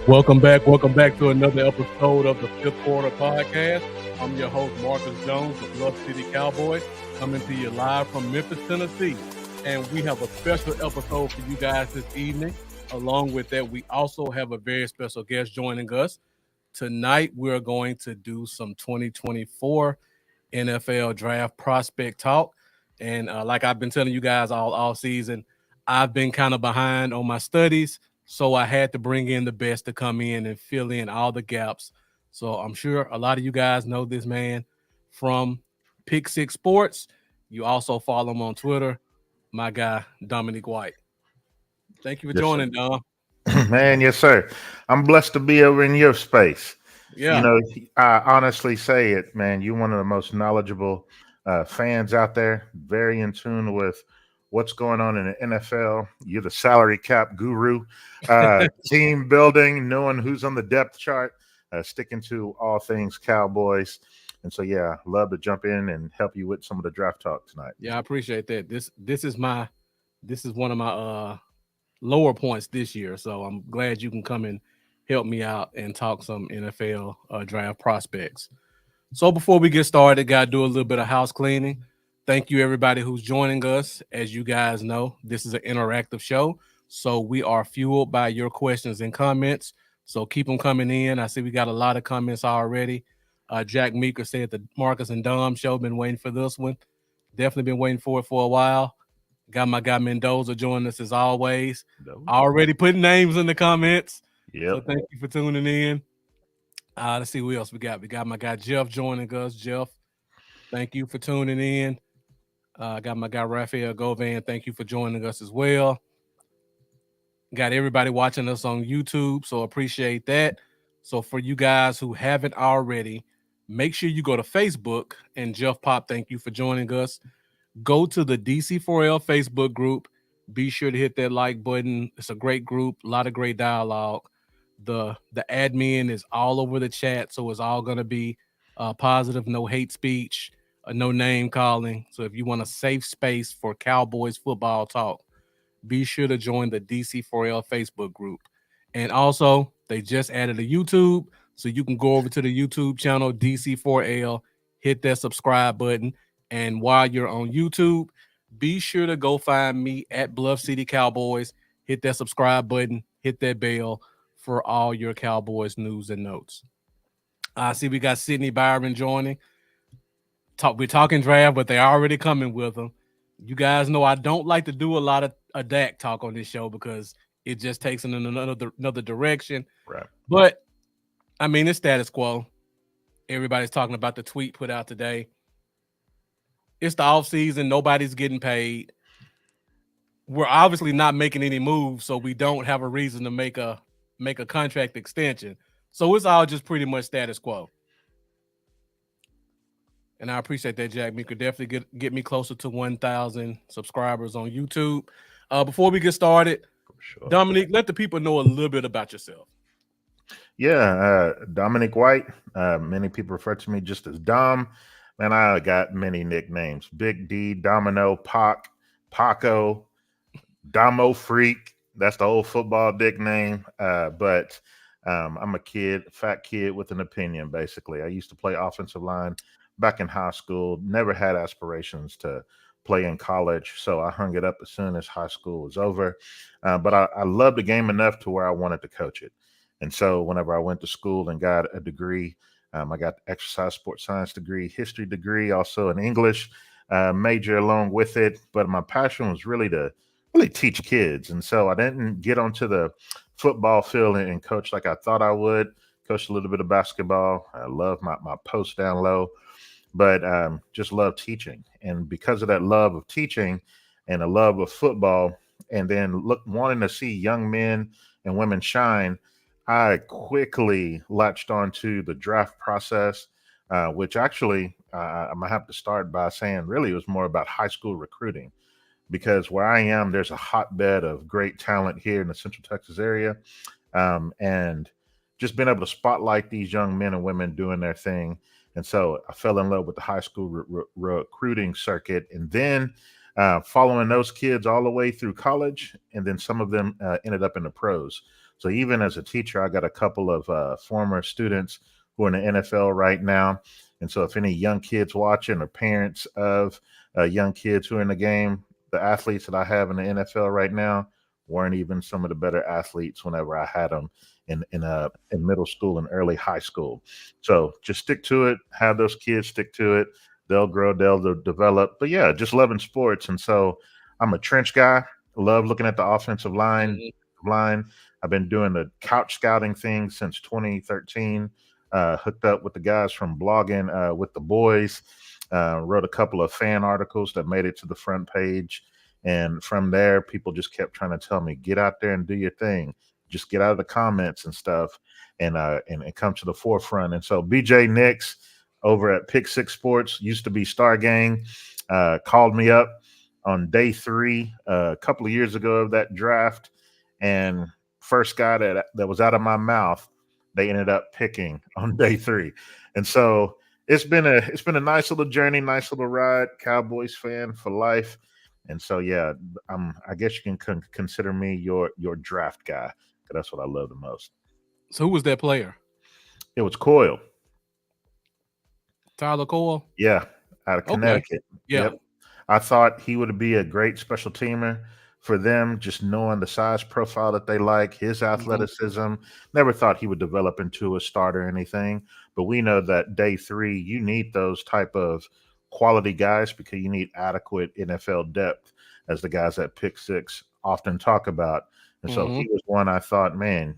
Welcome back to another episode of the Fifth Quarter Podcast. I'm your host, Marcus Jones, the Bluff City Cowboys, coming to you live from Memphis, Tennessee. And we have a special episode for you guys this evening. Along with that, we also have a very special guest joining us. Tonight, we're going to do some 2024 NFL Draft Prospect Talk. And like I've been telling you guys all season, I've been kind of behind on my studies. So I had to bring in the best to come in and fill in all the gaps. So I'm sure a lot of you guys know this man from Pick Six Sports. You also follow him on Twitter, my guy, Dominic White. Thank you for joining, Dom. Man, yes, sir. I'm blessed to be over in your space. Yeah. You know, I honestly say it, man. You're one of the most knowledgeable fans out there, very in tune with what's going on in the NFL. You're the salary cap guru, team building, knowing who's on the depth chart, sticking to all things Cowboys. And so, yeah, love to jump in and help you with some of the draft talk tonight. Yeah, I appreciate that. This is one of my lower points this year. So I'm glad you can come and help me out and talk some NFL draft prospects. So before we get started, got to do a little bit of house cleaning. Thank you, everybody who's joining us. As you guys know, this is an interactive show. So we are fueled by your questions and comments. So keep them coming in. I see we got a lot of comments already. Jack Meeker said the Marcus and Dom show. Been waiting for this one. Definitely been waiting for it for a while. Got my guy Mendoza joining us as always. Already putting names in the comments. Yep. So thank you for tuning in. Let's see who else we got. We got my guy Jeff joining us. Jeff, thank you for tuning in. Got my guy Raphael Govan. Thank you for joining us as well. Got everybody watching us on YouTube, so appreciate that. So for you guys who haven't already, make sure you go to Facebook. And Jeff Pop, thank you for joining us. Go to the DC4L Facebook group. Be sure to hit that like button. It's a great group, a lot of great dialogue. The admin is all over the chat, so it's all going to be positive, no hate speech, no name calling. So if you want a safe space for Cowboys football talk, be sure to join the DC4L Facebook group. And also, they just added a YouTube, so you can go over to the YouTube channel, DC4L, hit that subscribe button. And while you're on YouTube, be sure to go find me at Bluff City Cowboys, hit that subscribe button, hit that bell for all your Cowboys news and notes. I see we got Sydney Byron joining. We're talking draft, but they're already coming with them. You guys know I don't like to do a lot of a Dak talk on this show because it just takes in another direction. Right. But, I mean, it's status quo. Everybody's talking about the tweet put out today. It's the offseason. Nobody's getting paid. We're obviously not making any moves, so we don't have a reason to make a contract extension. So it's all just pretty much status quo. And I appreciate that, Jack. We could definitely get me closer to 1,000 subscribers on YouTube. Before we get started, sure. Dominic, let the people know a little bit about yourself. Yeah, Dominic White. Many people refer to me just as Dom. Man, I got many nicknames. Big D, Domino, Pac, Paco, Domo Freak. That's the old football nickname. But I'm a fat kid with an opinion, basically. I used to play offensive line back in high school. Never had aspirations to play in college, so I hung it up as soon as high school was over. But I loved the game enough to where I wanted to coach it. And so whenever I went to school and got a degree, I got the exercise sports science degree, history degree, also an English major along with it. But my passion was really to teach kids. And so I didn't get onto the football field and coach like I thought I would. Coached a little bit of basketball. I love my post down low, but just love teaching. And because of that love of teaching and a love of football, and then wanting to see young men and women shine, I quickly latched onto the draft process, which actually I'm going to have to start by saying really it was more about high school recruiting, because where I am, there's a hotbed of great talent here in the Central Texas area. And just being able to spotlight these young men and women doing their thing. And so I fell in love with the high school recruiting circuit. And then following those kids all the way through college, and then some of them ended up in the pros. So even as a teacher, I got a couple of former students who are in the NFL right now. And so if any young kids watching or parents of young kids who are in the game, the athletes that I have in the NFL right now weren't even some of the better athletes whenever I had them in middle school and early high school. So just stick to it. Have those kids stick to it. They'll grow. They'll develop. But yeah, just loving sports. And so I'm a trench guy. Love looking at the offensive line. Mhm. Line. I've been doing the couch scouting thing since 2013. Hooked up with the guys from blogging with the boys. Wrote a couple of fan articles that made it to the front page. And from there, people just kept trying to tell me, get out there and do your thing. Just get out of the comments and stuff and come to the forefront. And so BJ Nix over at Pick Six Sports, used to be Star Gang, called me up on day 3 a couple of years ago of that draft. And first guy that was out of my mouth, they ended up picking on day 3. And so it's been a nice little journey, nice little ride. Cowboys fan for life. And so yeah, I guess you can consider me your draft guy, because that's what I love the most. So who was that player? It was Coyle. Tyler Cole? Yeah, out of Okay. Connecticut. Yeah. Yep. I thought he would be a great special teamer for them, just knowing the size profile that they like, his Mhm. athleticism. Never thought he would develop into a starter or anything. But we know that day 3, you need those type of quality guys because you need adequate NFL depth, as the guys at Pick Six often talk about. And so Mhm. he was one I thought, man,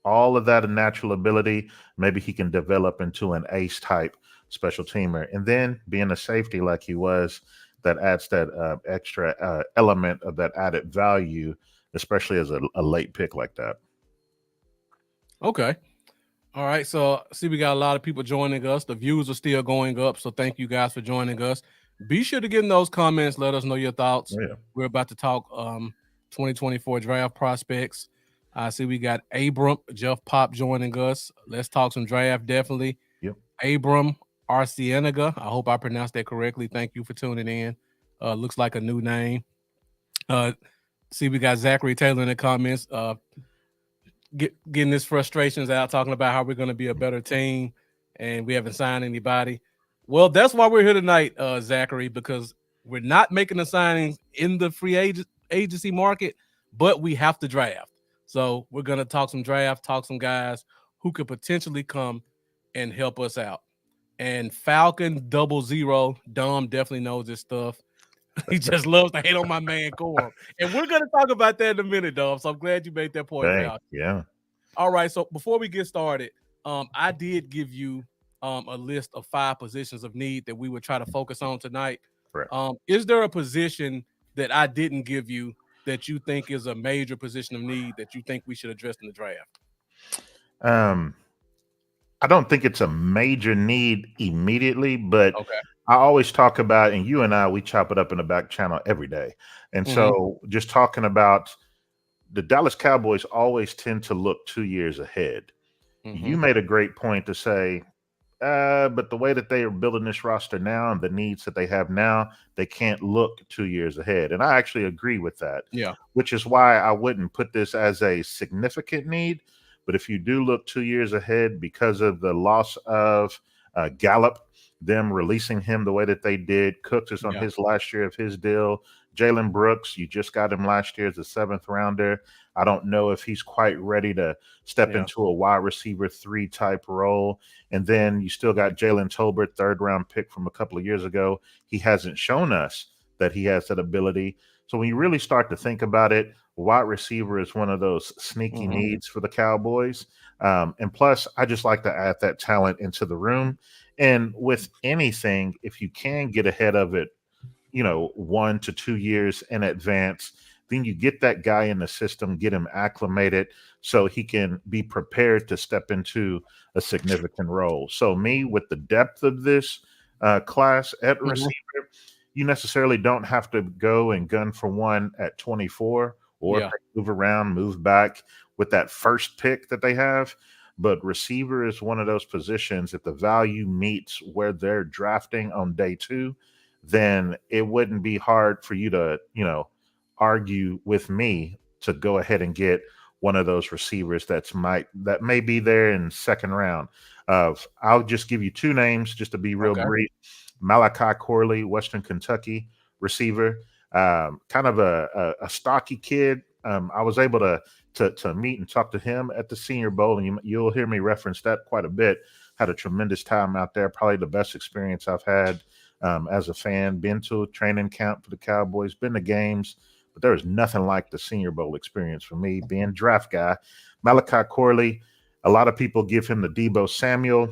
all of that and natural ability, maybe he can develop into an ace type special teamer. And then being a safety like he was, that adds that extra element of that added value, especially as a late pick like that. Okay. All right. So see, we got a lot of people joining us. The views are still going up. So thank you guys for joining us. Be sure to get in those comments. Let us know your thoughts. Oh, yeah. We're about to talk 2024 draft prospects. I see we got Abram, Jeff Pop joining us. Let's talk some draft, definitely. Yep. Abram Arcienega. I hope I pronounced that correctly. Thank you for tuning in. Looks like a new name. See, we got Zachary Taylor in the comments. Getting his frustrations out, talking about how we're going to be a better team, and we haven't signed anybody. Well, that's why we're here tonight, Zachary, because we're not making the signings in the agency market, but we have to draft. So we're going to talk some draft, talk some guys who could potentially come and help us out. And Falcon 00, Dom definitely knows this stuff. He just loves to hate on my man Corum. And we're going to talk about that in a minute, Dom. So I'm glad you made that point, Dang. Falcon. Yeah. All right. So before we get started, I did give you a list of 5 positions of need that we would try to focus on tonight. Correct. Is there a position that I didn't give you that you think is a major position of need that you think we should address in the draft? Um, I don't think it's a major need immediately, but Okay. I always talk about, and you and I, we chop it up in the back channel every day. And Mhm. so just talking about the Dallas Cowboys always tend to look 2 years ahead. You Mhm. made a great point to say, but the way that they are building this roster now and the needs that they have now, they can't look 2 years ahead. And I actually agree with that, Yeah. which is why I wouldn't put this as a significant need. But if you do look 2 years ahead because of the loss of Gallup, them releasing him the way that they did, Cooks is on Yeah. his last year of his deal. Jalen Brooks, you just got him last year as a 7th rounder. I don't know if he's quite ready to step Yeah. into a wide receiver 3 type role. And then you still got Jalen Tolbert, 3rd-round pick from a couple of years ago. He hasn't shown us that he has that ability. So when you really start to think about it, wide receiver is one of those sneaky Mhm. needs for the Cowboys. And plus, I just like to add that talent into the room. And with anything, if you can get ahead of it, 1 to 2 years in advance, then you get that guy in the system, get him acclimated so he can be prepared to step into a significant role. So me, with the depth of this class at Mhm. receiver, you necessarily don't have to go and gun for one at 24, or if Yeah. they move around, move back with that first pick that they have. But receiver is one of those positions, if the value meets where they're drafting on day 2, then it wouldn't be hard for you to, argue with me to go ahead and get one of those receivers that may be there in second round. I'll just give you two names just to be real Okay. brief. Malachi Corley, Western Kentucky receiver, kind of a stocky kid. I was able to meet and talk to him at the Senior Bowl, and you'll hear me reference that quite a bit. Had a tremendous time out there, probably the best experience I've had as a fan. Been to a training camp for the Cowboys, been to games, but there is nothing like the Senior Bowl experience for me, being draft guy. Malachi Corley, a lot of people give him the Debo Samuel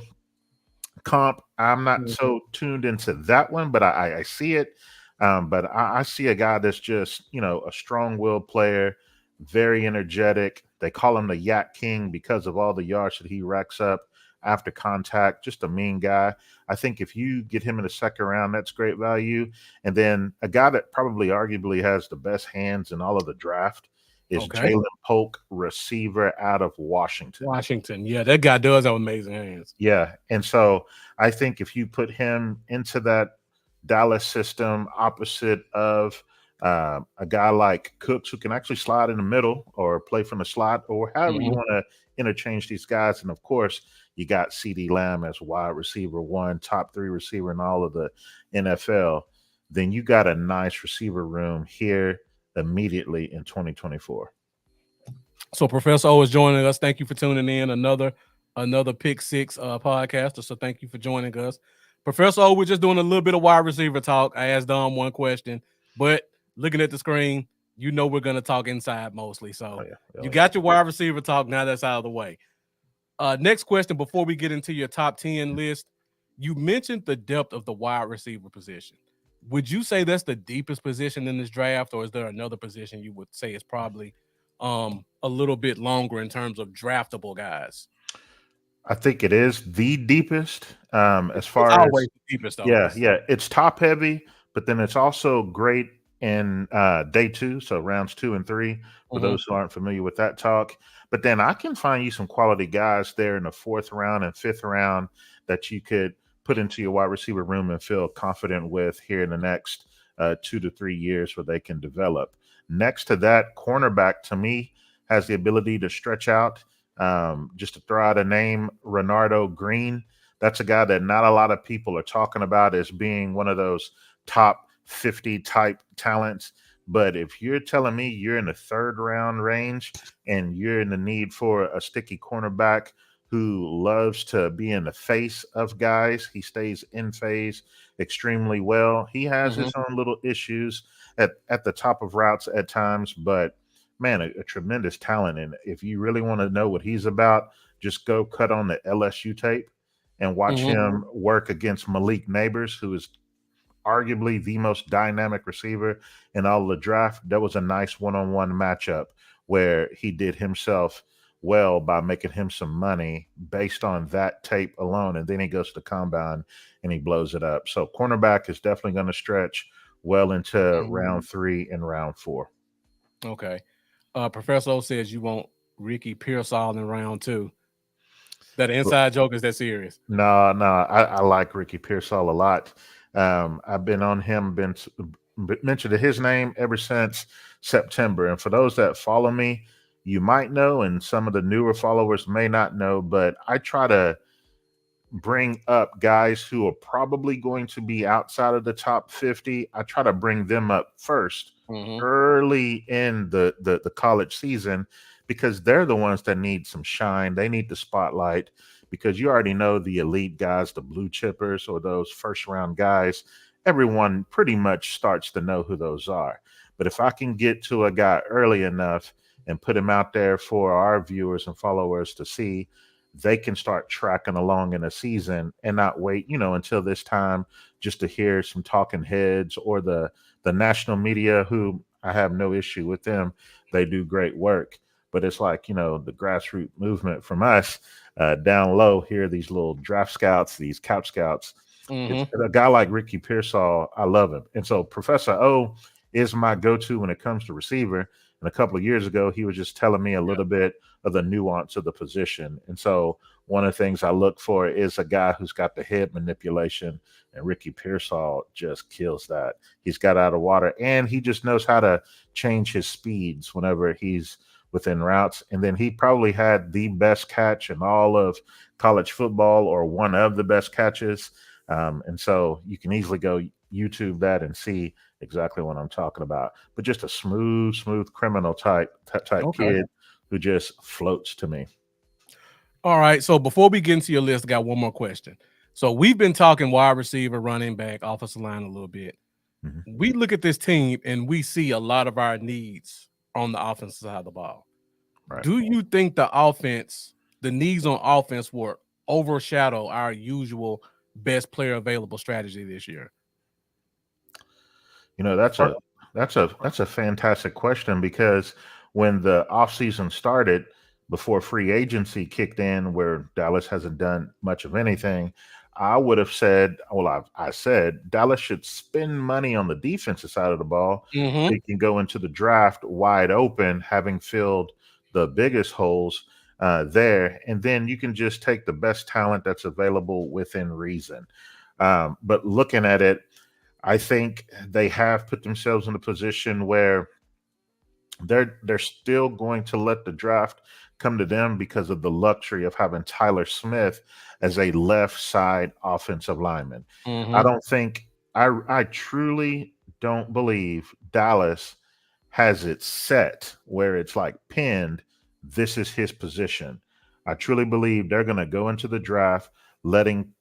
comp. I'm not so tuned into that one, but I see it. But I see a guy that's just, a strong-willed player, very energetic. They call him the Yak King because of all the yards that he racks up after contact. Just a mean guy. I think if you get him in the second round, that's great value. And then a guy that probably arguably has the best hands in all of the draft is Okay. Jalen Polk, receiver out of Washington. Washington. Yeah, that guy does have amazing hands. Yeah. And so I think if you put him into that Dallas system opposite of a guy like Cooks, who can actually slide in the middle or play from the slot, or however you want to interchange these guys. And of course, you got CeeDee Lamb as wide receiver one, top three receiver in all of the NFL. Then you got a nice receiver room here immediately in 2024. So Professor O is joining us. Thank you for tuning in. Another Pick Six podcaster. So thank you for joining us. Professor O, we're just doing a little bit of wide receiver talk. I asked Dom one question, but looking at the screen, we're going to talk inside mostly. So you got your wide receiver talk. Now that's out of the way. Next question before we get into your top 10 list. You mentioned the depth of the wide receiver position. Would you say that's the deepest position in this draft, or is there another position you would say is probably a little bit longer in terms of draftable guys? I think it is the deepest as far It's as always the deepest, though. it's top heavy, but then it's also great in day two, so rounds 2 and 3 for those who aren't familiar with that talk. But then I can find you some quality guys there in the 4th round and 5th round that you could put into your wide receiver room and feel confident with here in the next 2 to 3 years where they can develop. Next to that, cornerback to me has the ability to stretch out. Just to throw out a name, Renardo Green. That's a guy that not a lot of people are talking about as being one of those top 50 type talents. But if you're telling me you're in the 3rd round range and you're in the need for a sticky cornerback who loves to be in the face of guys, he stays in phase extremely well. He has his own little issues at the top of routes at times, but man, a tremendous talent. And if you really want to know what he's about, just go cut on the LSU tape and watch him work against Malik Neighbors, who is arguably the most dynamic receiver in all of the draft. That was a nice one-on-one matchup where he did himself well by making him some money based on that tape alone. And then he goes to the combine and he blows it up. So cornerback is definitely going to stretch well into round 3 and round 4. Okay. Professor O says you want Ricky Pearsall in round 2. That inside joke, is that serious? No, I like Ricky Pearsall a lot. I've been on him, mentioned his name ever since September. And for those that follow me, you might know, and some of the newer followers may not know, but I try to bring up guys who are probably going to be outside of the top 50. I try to bring them up first early in the college season because they're the ones that need some shine. They need the spotlight because you already know the elite guys, the blue chippers or those first round guys. Everyone pretty much starts to know who those are. But if I can get to a guy early enough and put him out there for our viewers and followers to see, they can start tracking along in a season and not wait, until this time just to hear some talking heads or the national media, who I have no issue with them. They do great work. But it's like, the grassroots movement from us down low here, these little draft scouts, these couch scouts. It's a guy like Ricky Pearsall, I love him. And so Professor O is my go-to when it comes to receiver. And a couple of years ago, he was just telling me a Yeah. little bit of the nuance of the position. And so one of the things I look for is a guy who's got the head manipulation, and Ricky Pearsall just kills that. He's got out of water, and he just knows how to change his speeds whenever he's within routes. And then he probably had the best catch in all of college football, or one of the best catches. And so you can easily go YouTube that and see exactly what I'm talking about. But just a smooth criminal type Okay. kid who just floats to me. All right. So before we get into your list, I got one more question. So we've been talking wide receiver, running back, offensive line a little bit. Mhm. We look at this team and we see a lot of our needs on the offensive side of the ball. Right. Do you think the needs on offense will overshadow our usual best player available strategy this year? You know, that's Or- a that's a fantastic question, because when the offseason started, before free agency kicked in, where Dallas hasn't done much of anything, I would have said, well, I said Dallas should spend money on the defensive side of the ball. Mhm. They can go into the draft wide open, having filled the biggest holes there, and then you can just take the best talent that's available within reason. But looking at it, I think they have put themselves in a position where they're still going to let the draft come to them because of the luxury of having Tyler Smith as a left side offensive lineman. I Mhm. don't think I truly don't believe Dallas has it set where it's like pinned, this is his position. I truly believe they're going to go into the draft letting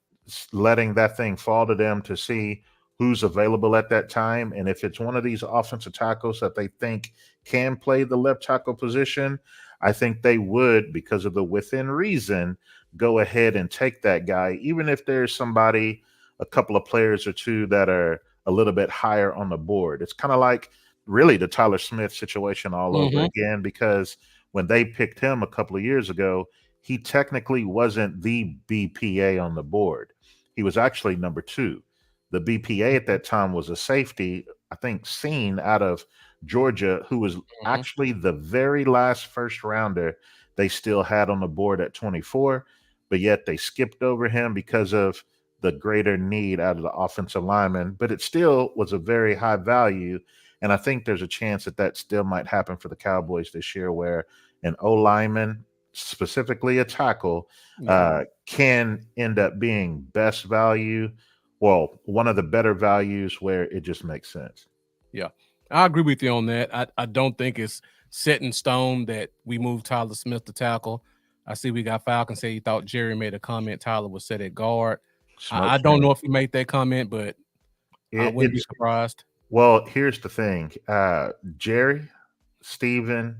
letting that thing fall to them to see who's available at that time, and if it's one of these offensive tackles that they think can play the left tackle position, I think they would, because of the within reason, go ahead and take that guy, even if there's somebody, a couple of players or two that are a little bit higher on the board. It's kind of like really the Tyler Smith situation all over Mhm. again, because when they picked him a couple of years ago, he technically wasn't the BPA on the board. He was actually number two. The BPA at that time was a safety, I think, seen out of Georgia, who was Mhm. actually the very last first rounder they still had on the board at 24, but yet they skipped over him because of the greater need out of the offensive lineman. But it still was a very high value. And I think there's a chance that that still might happen for the Cowboys this year, where an O lineman, specifically a tackle, Yeah. can end up being best value. Well, one of the better values where it just makes sense. Yeah. I agree with you on that. I don't think it's set in stone that we move Tyler Smith to tackle. I see we got Falcon say he thought Jerry made a comment Tyler was set at guard. I Smoke don't know screen. if he made that comment, but I wouldn't be It's surprised. well, here's the thing. Jerry, Steven,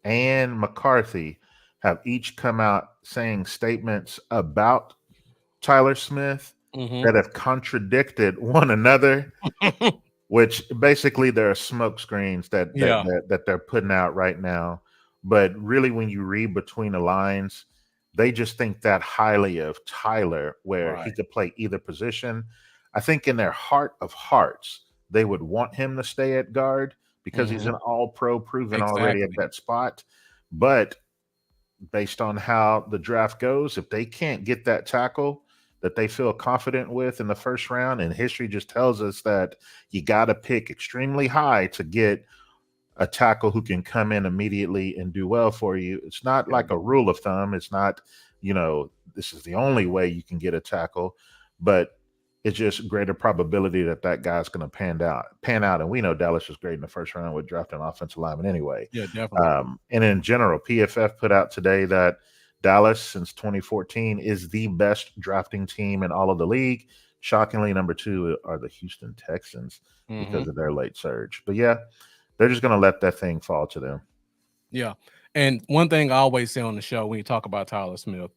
and McCarthy have each come out saying statements about Tyler Smith Mhm. that have contradicted one another, which basically there are smoke screens Yeah. that they're putting out right now. But really, when you read between the lines, they just think that highly of Tyler, where he Right. could play either position. I think in their heart of hearts, they would want him to stay at guard because he's Mhm. an all pro proven already at Exactly. that spot. But based on how the draft goes, if they can't get that tackle that they feel confident with in the first round, and history just tells us that you got to pick extremely high to get a tackle who can come in immediately and do well for you. It's not Yeah. like a rule of thumb. It's not, this is the only way you can get a tackle, but it's just greater probability that that guy's going to pan out. And we know Dallas was great in the first round with drafting offensive lineman anyway. Yeah, definitely. And in general, PFF put out today that Dallas since 2014 is the best drafting team in all of the league. Shockingly, number two are the Houston Texans Mhm. because of their late surge. But yeah, they're just going to let that thing fall to them. Yeah. And one thing I always say on the show when you talk about Tyler Smith,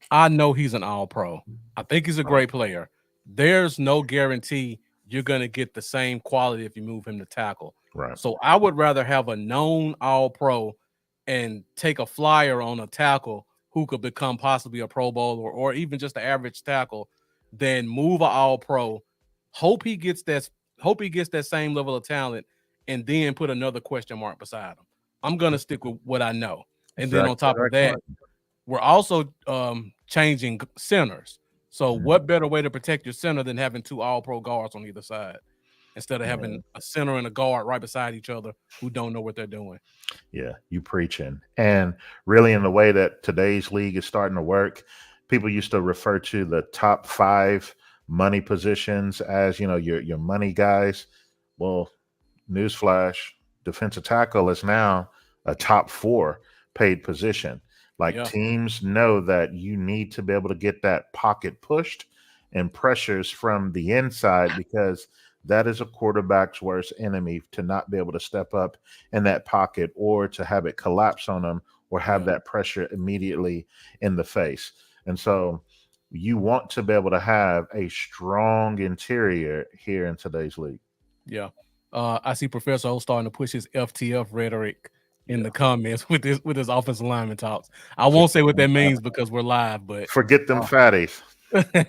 I know he's an all pro. I think he's a Right. great player. There's no guarantee you're going to get the same quality if you move him to tackle. Right. So I would rather have a known all pro and take a flyer on a tackle who could become possibly a Pro Bowl or even just an average tackle than move a all pro. Hope he gets that. Hope he gets that same level of talent, and then put another question mark beside him. I'm gonna stick with what I know. And then on Exactly top of right, that, Clark. we're also changing centers. So Mhm. what better way to protect your center than having two all pro guards on either side instead of Yeah. having a center and a guard right beside each other who don't know what they're doing. Yeah, you preaching. And really, in the way that today's league is starting to work, people used to refer to the top five money positions as, your money guys. Well, newsflash, defensive tackle is now a top four paid position. Like Yeah, teams know that you need to be able to get that pocket pushed and pressures from the inside because that is a quarterback's worst enemy to not be able to step up in that pocket or to have it collapse on them or have yeah, that pressure immediately in the face. And so you want to be able to have a strong interior here in today's league. yeah. I see Professor O starting to push his FTF rhetoric in Yeah. the comments with his offensive lineman talks. I won't say what that means because we're live, but Forget them uh, fatties.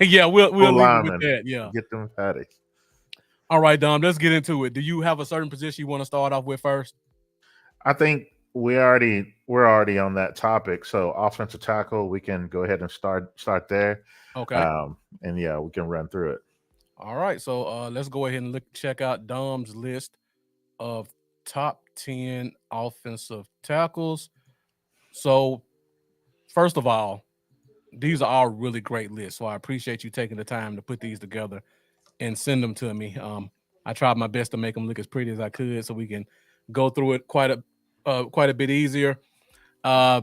yeah, we'll Full leave it with linemen. that. Yeah. Forget them fatties. All right, Dom, let's get into it. Do you have a certain position you want to start off with first? I think we're already on that topic. So offensive tackle, we can go ahead and start there. Okay. And yeah, we can run through it. All right. So let's go ahead and check out Dom's list of top 10 offensive tackles. So, first of all, these are all really great lists. So I appreciate you taking the time to put these together and send them to me. I tried my best to make them look as pretty as I could so we can go through it quite a bit easier. Uh,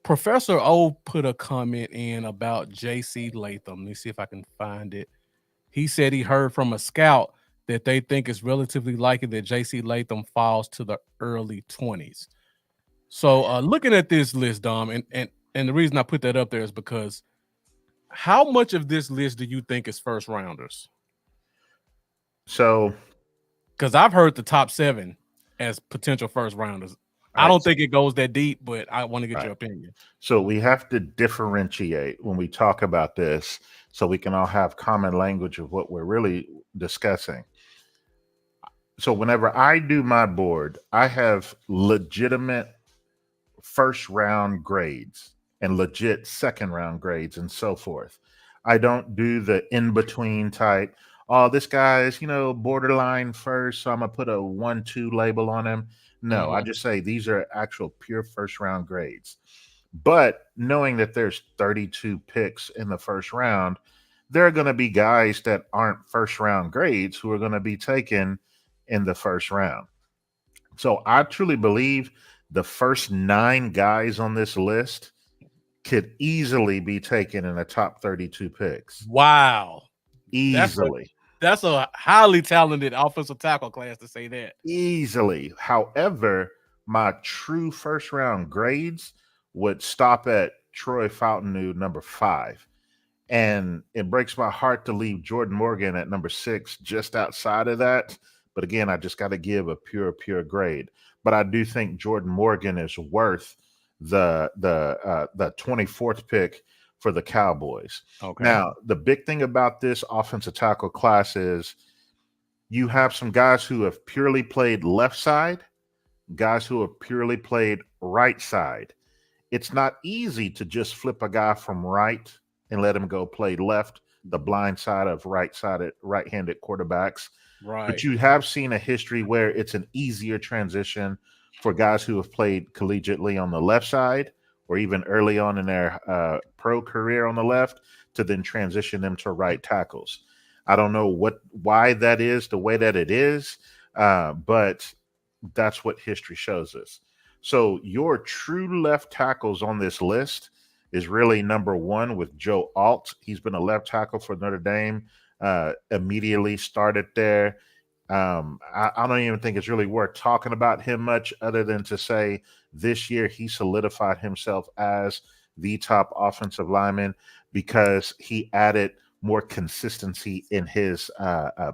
Professor O put a comment in about J.C. Latham. Let me see if I can find it. He said he heard from a scout that they think it's relatively likely that J.C. Latham falls to the early 20s. So looking at this list, Dom, and the reason I put that up there is because how much of this list do you think is first rounders? So Because I've heard the top 7 as potential first rounders. all I right, don't think it goes that deep, but I want to get all your right. opinion. So we have to differentiate when we talk about this so we can all have common language of what we're really discussing. So whenever I do my board, I have legitimate first round grades and legit second round grades and so forth. I don't do the in between type. Oh, this guy is, borderline first, so I'm gonna put a 1-2 label on him. No, I Mhm. just say these are actual pure first round grades. But knowing that there's 32 picks in the first round, there are going to be guys that aren't first round grades who are going to be taken in the first round. So I truly believe the first 9 guys on this list could easily be taken in the top 32 picks. Wow. That's a Easily. that's a highly talented offensive tackle class to say that. Easily. However, my true first round grades would stop at Troy Fountain, number 5. And it breaks my heart to leave Jordan Morgan at number 6, just outside of that. But again, I just got to give a pure grade. But I do think Jordan Morgan is worth the 24th pick for the Cowboys. Okay. Now, the big thing about this offensive tackle class is you have some guys who have purely played left side, guys who have purely played right side. It's not easy to just flip a guy from right and let him go play left, the blind side of right-sided, right-handed quarterbacks. But Right. you have seen a history where it's an easier transition for guys who have played collegiately on the left side or even early on in their pro career on the left to then transition them to right tackles. I don't know why that is the way that it is, but that's what history shows us. So your true left tackles on this list is really number 1 with Joe Alt. He's been a left tackle for Notre Dame. Immediately started there. I don't even think it's really worth talking about him much other than to say this year he solidified himself as the top offensive lineman because he added more consistency in his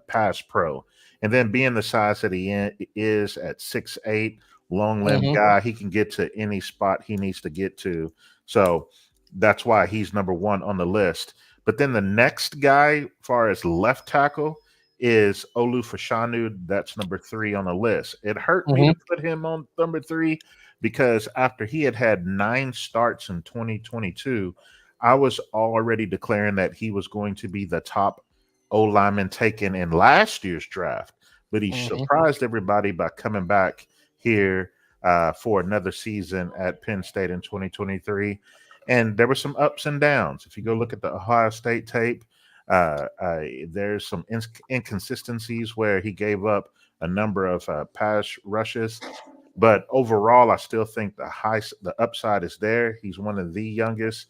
pass pro. And then being the size that he is at 6'8", long limb Mhm. guy, he can get to any spot he needs to get to. So that's why he's number 1 on the list. But then the next guy, far as left tackle, is Olu Fashanu. That's number 3 on the list. It hurt me Mm-hmm. to put him on number 3 because after he had 9 starts in 2022, I was already declaring that he was going to be the top O lineman taken in last year's draft. But he Mm-hmm. surprised everybody by coming back here for another season at Penn State in 2023. And there were some ups and downs. If you go look at the Ohio State tape, there's some inconsistencies where he gave up a number of pass rushes, but overall, I still think the upside is there. He's one of the youngest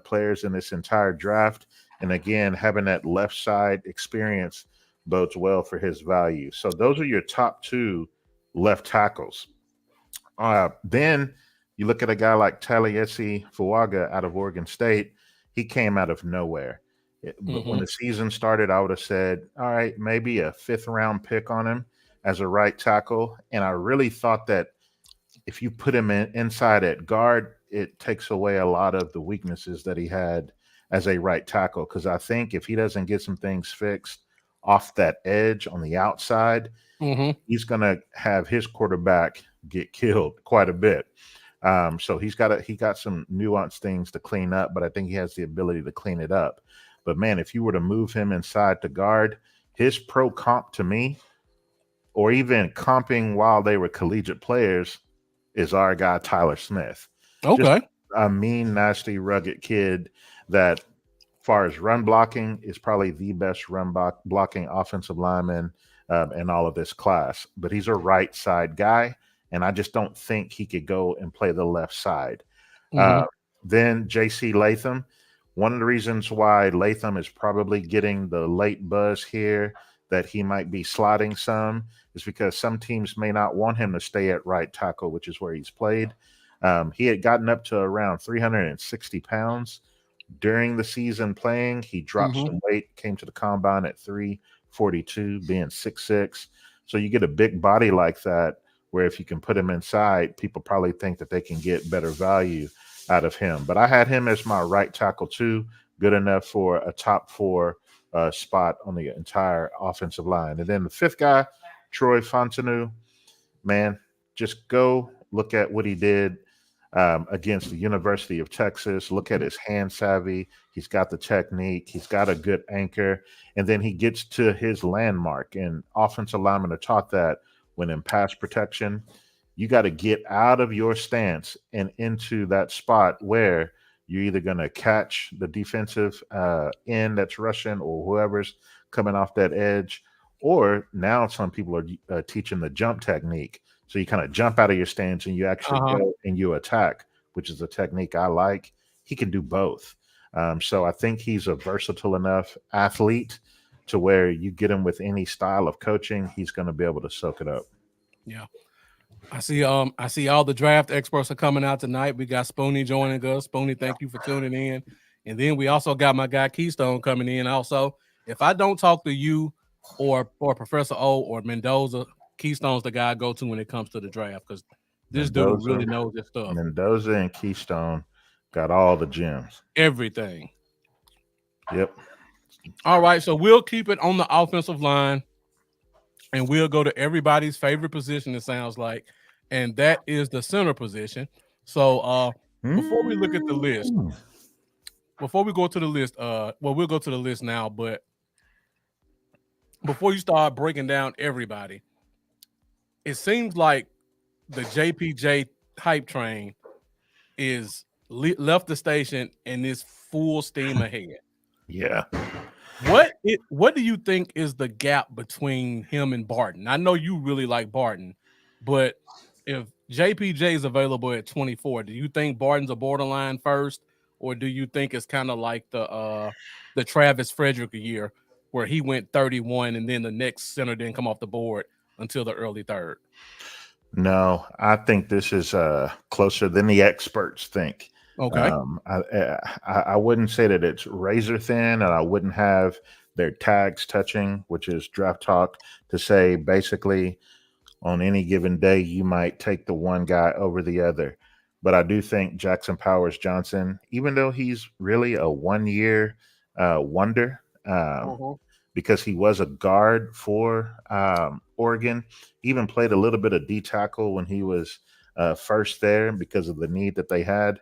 players in this entire draft, and again, having that left side experience bodes well for his value. So those are your top 2 left tackles. Then you look at a guy like Taliesin Fuaga out of Oregon State. He came out of nowhere. But when Mm-hmm. the season started, I would have said, all right, maybe a 5th round pick on him as a right tackle. And I really thought that if you put him inside at guard, it takes away a lot of the weaknesses that he had as a right tackle. Because I think if he doesn't get some things fixed off that edge on the outside, Mm-hmm. he's going to have his quarterback get killed quite a bit. So he got some nuanced things to clean up, but I think he has the ability to clean it up. But man, if you were to move him inside to guard, his pro comp to me, or even comping while they were collegiate players, is our guy Tyler Smith. Just Okay. a mean, nasty, rugged kid that, far as run blocking, is probably the best blocking offensive lineman in all of this class. But he's a right side guy, and I just don't think he could go and play the left side. Mm-hmm. Uh, then J.C. Latham. One of the reasons why Latham is probably getting the late buzz here that he might be slotting some is because some teams may not want him to stay at right tackle, which is where he's played. He had gotten up to around 360 pounds during the season playing. He dropped Mm-hmm. some weight, came to the combine at 342, being 6'6". So you get a big body like that, where if you can put him inside, people probably think that they can get better value out of him. But I had him as my right tackle too, good enough for a top 4 spot on the entire offensive line. And then the 5th guy, Troy Fontenot, man, just go look at what he did against the University of Texas. Look at his hand savvy. He's got the technique. He's got a good anchor. And then he gets to his landmark. And offensive linemen are taught that when in pass protection, you got to get out of your stance and into that spot where you're either going to catch the defensive end that's rushing or whoever's coming off that edge. Or now some people are teaching the jump technique. So you kind of jump out of your stance and you actually Uh-huh. go and you attack, which is a technique I like. He can do both. So I think he's a versatile enough athlete to where you get him with any style of coaching, he's going to be able to soak it up. Yeah. I see all the draft experts are coming out tonight. We got Spoonie joining us. Spoonie, thank you for tuning in. And then we also got my guy Keystone coming in. Also, if I don't talk to you or Professor O or Mendoza, Keystone's the guy I go to when it comes to the draft because this dude Mendoza, really knows his stuff. Mendoza and Keystone got all the gems. Everything. Yep. All right, so we'll keep it on the offensive line and we'll go to everybody's favorite position, it sounds like, and that is the center position. So before we look at the list, before we go to the list, we'll go to the list now, but before you start breaking down everybody, it seems like the JPJ hype train is left the station and is full steam ahead. Yeah. What do you think is the gap between him and Barton? I know you really like Barton, but if JPJ is available at 24, do you think Barton's a borderline first, or do you think it's kind of like the Travis Frederick year where he went 31 and then the next center didn't come off the board until the early third? No, I think this is closer than the experts think. Okay. I wouldn't say that it's razor thin, and I wouldn't have their tags touching, which is draft talk, to say basically on any given day you might take the one guy over the other. But I do think Jackson Powers Johnson, even though he's really a 1 year wonder, Uh-huh. because he was a guard for Oregon. Even played a little bit of D tackle when he was first there because of the need that they had.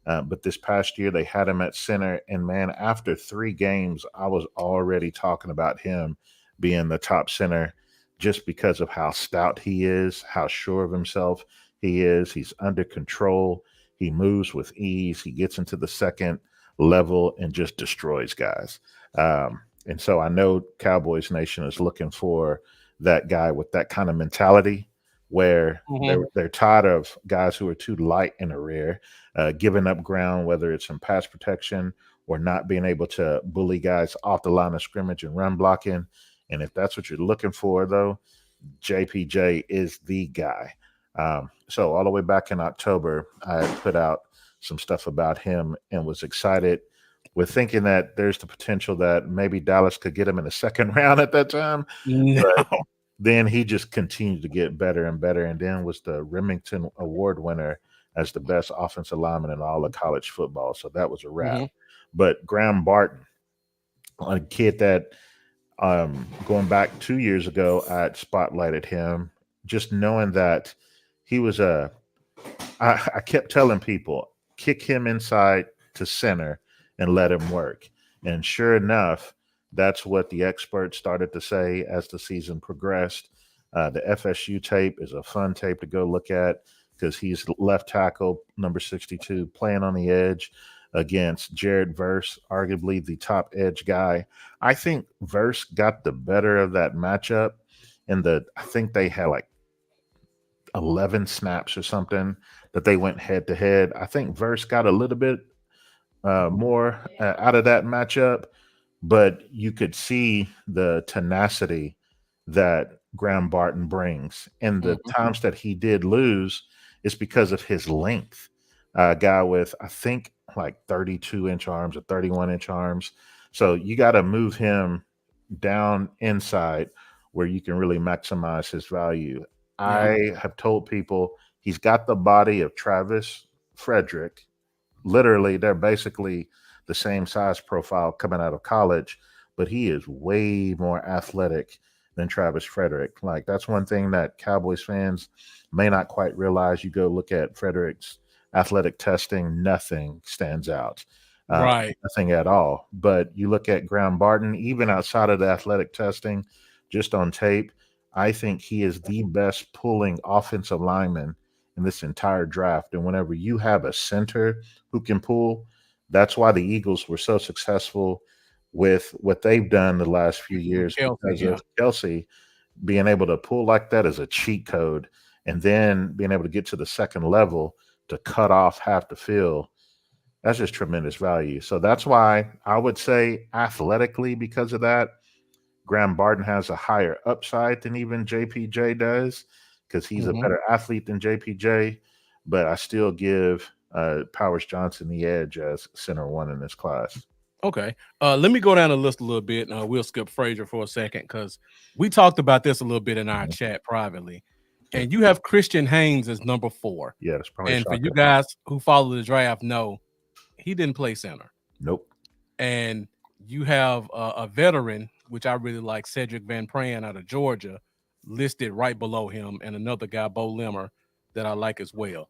But this past year, they had him at center. And man, after 3 games, I was already talking about him being the top center just because of how stout he is, how sure of himself he is. He's under control. He moves with ease. He gets into the second level and just destroys guys. And so I know Cowboys Nation is looking for that guy with that kind of mentality where they're tired of guys who are too light in the rear, giving up ground, whether it's in pass protection or not being able to bully guys off the line of scrimmage and run blocking. And if that's what you're looking for, though, JPJ is the guy. So all the way back in October, I had put out some stuff about him and was excited with thinking that there's the potential that maybe Dallas could get him in the second round at that time. No. But then he just continued to get better and better, and then was the Remington Award winner as the best offensive lineman in all of college football. So that was a wrap. But Graham Barton, a kid that going back 2 years ago, I had spotlighted him, just knowing that he was I kept telling people, kick him inside to center and let him work. And sure enough, that's what the experts started to say as the season progressed. The FSU tape is a fun tape to go look at because he's left tackle, number 62, playing on the edge against Jared Verse, arguably the top edge guy. I think Verse got the better of that matchup. I think they had like 11 snaps or something that they went head to head. I think Verse got a little bit more out of that matchup, but you could see the tenacity that Graham Barton brings. And the times that he did lose is because of his length. A guy with, I think, like 32-inch arms or 31-inch arms. So you got to move him down inside where you can really maximize his value. I have told people he's got the body of Travis Frederick. Literally, they're basically the same size profile coming out of college, but he is way more athletic than Travis Frederick. Like, that's one thing that Cowboys fans may not quite realize. You go look at Frederick's athletic testing, nothing stands out. Right. Nothing at all. But you look at Graham Barton, even outside of the athletic testing, just on tape, I think he is the best pulling offensive lineman in this entire draft. And whenever you have a center who can pull, that's why the Eagles were so successful with what they've done the last few years, because of Kelsey being able to pull like that is a cheat code. And then being able to get to the second level to cut off half the field, that's just tremendous value. So that's why I would say athletically, because of that, Graham Barton has a higher upside than even JPJ does, because he's a better athlete than JPJ. But I still give Powers Johnson the edge as center one in this class. Okay. Let me go down the list a little bit. We'll skip Frazier for a second because we talked about this a little bit in our chat privately. And you have Christian Haynes as number 4. Yeah, that's probably and shocking. for you guys who follow the draft, know he didn't play center. Nope. And you have a veteran, which I really like, Cedric Van Pran out of Georgia, listed right below him, and another guy, Bo Limmer, that I like as well.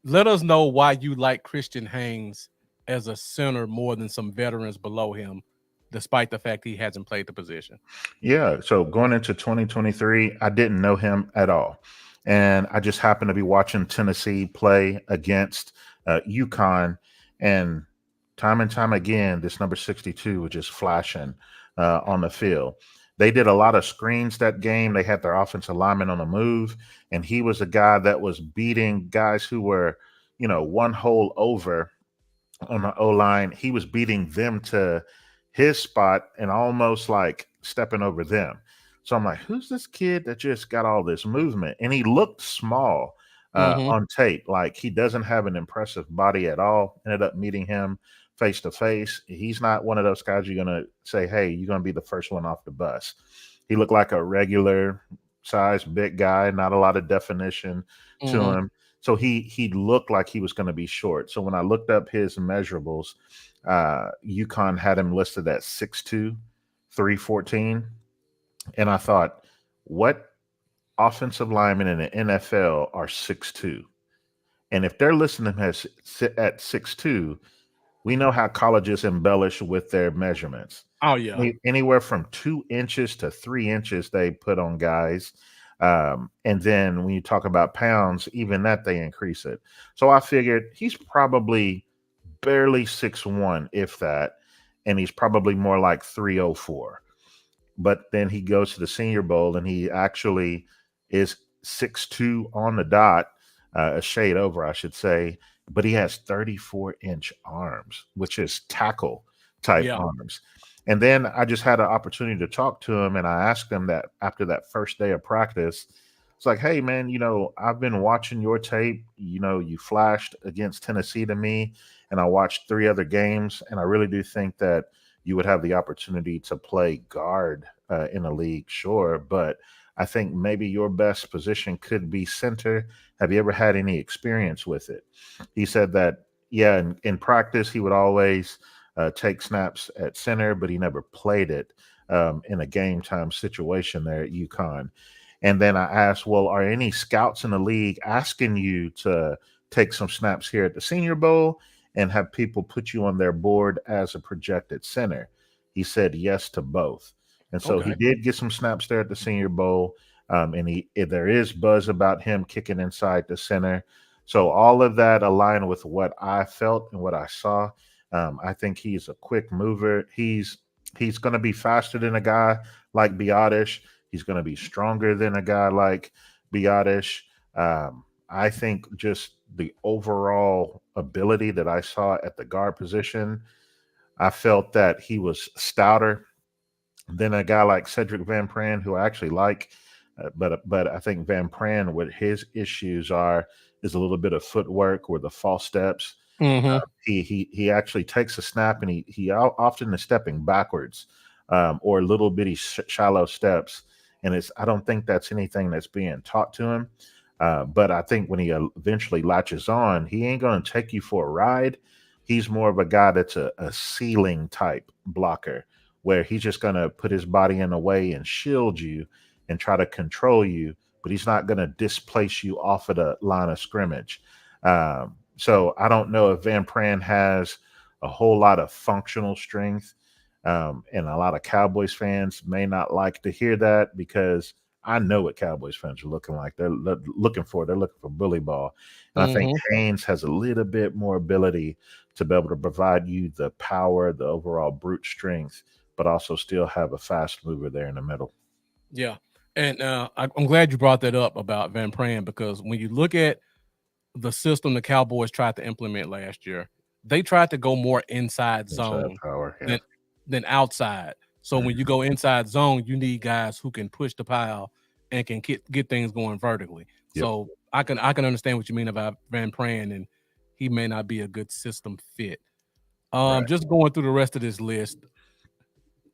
Let us know why you like Christian Haynes as a center more than some veterans below him, despite the fact he hasn't played the position. Yeah. So going into 2023, I didn't know him at all. And I just happened to be watching Tennessee play against UConn. And time again, this number 62 was just flashing on the field. They did a lot of screens that game. They had their offensive lineman on the move. And he was a guy that was beating guys who were, one hole over on the O-line. He was beating them to his spot and almost like stepping over them. So I'm like, who's this kid that just got all this movement? And he looked small on tape. Like, he doesn't have an impressive body at all. Ended up meeting him face to face. He's not one of those guys you're going to say, hey, you're going to be the first one off the bus. He looked like a regular size, big guy, not a lot of definition to him. So he looked like he was going to be short. So when I looked up his measurables, UConn had him listed at 6'2", 314, and I thought, what offensive linemen in the NFL are 6'2"? And if they're listening at 6'2", we know how colleges embellish with their measurements. Oh yeah. Anywhere from 2 inches to 3 inches they put on guys. And then when you talk about pounds, even that they increase it. So I figured he's probably barely 6'1", if that, and he's probably more like 304. But then he goes to the Senior Bowl and he actually is 6'2" on the dot, a shade over, I should say. But he has 34-inch arms, which is tackle type Yeah. arms. And then I just had an opportunity to talk to him, and I asked him that after that first day of practice. It's like, hey, man, I've been watching your tape. You flashed against Tennessee to me, and I watched 3 other games, and I really do think that you would have the opportunity to play guard in a league, sure, but I think maybe your best position could be center. Have you ever had any experience with it? He said that, yeah, in practice, he would always take snaps at center, but he never played it in a game time situation there at UConn. And then I asked, well, are any scouts in the league asking you to take some snaps here at the Senior Bowl and have people put you on their board as a projected center? He said yes to both. And so he Okay. did get some snaps there at the Senior Bowl. And there is buzz about him kicking inside the center. So all of that aligned with what I felt and what I saw. I think he's a quick mover. He's going to be faster than a guy like Biotish. He's going to be stronger than a guy like Biotish. I think just the overall ability that I saw at the guard position, I felt that he was stouter than a guy like Cedric Van Pran, who I actually like. But I think Van Pran, what his issues is a little bit of footwork or the false steps. Mm-hmm. He actually takes a snap and he often is stepping backwards or little bitty shallow steps. And I don't think that's anything that's being taught to him. But I think when he eventually latches on, he ain't going to take you for a ride. He's more of a guy that's a ceiling type blocker where he's just going to put his body in a way and shield you and try to control you, but he's not going to displace you off of the line of scrimmage. So I don't know if Van Pran has a whole lot of functional strength. And a lot of Cowboys fans may not like to hear that because I know what Cowboys fans are looking like. They're looking for. They're looking for bully ball. And I think Mm-hmm. Haynes has a little bit more ability to be able to provide you the power, the overall brute strength, but also still have a fast mover there in the middle. Yeah. And I'm glad you brought that up about Van Pran because when you look at the system the Cowboys tried to implement last year, they tried to go more inside Inside zone power, yeah. than outside. So when you Mhm. go inside zone, you need guys who can push the pile and can get things going vertically. Yep. So I can understand what you mean about Van Pran, and he may not be a good system fit. Right. Just going through the rest of this list,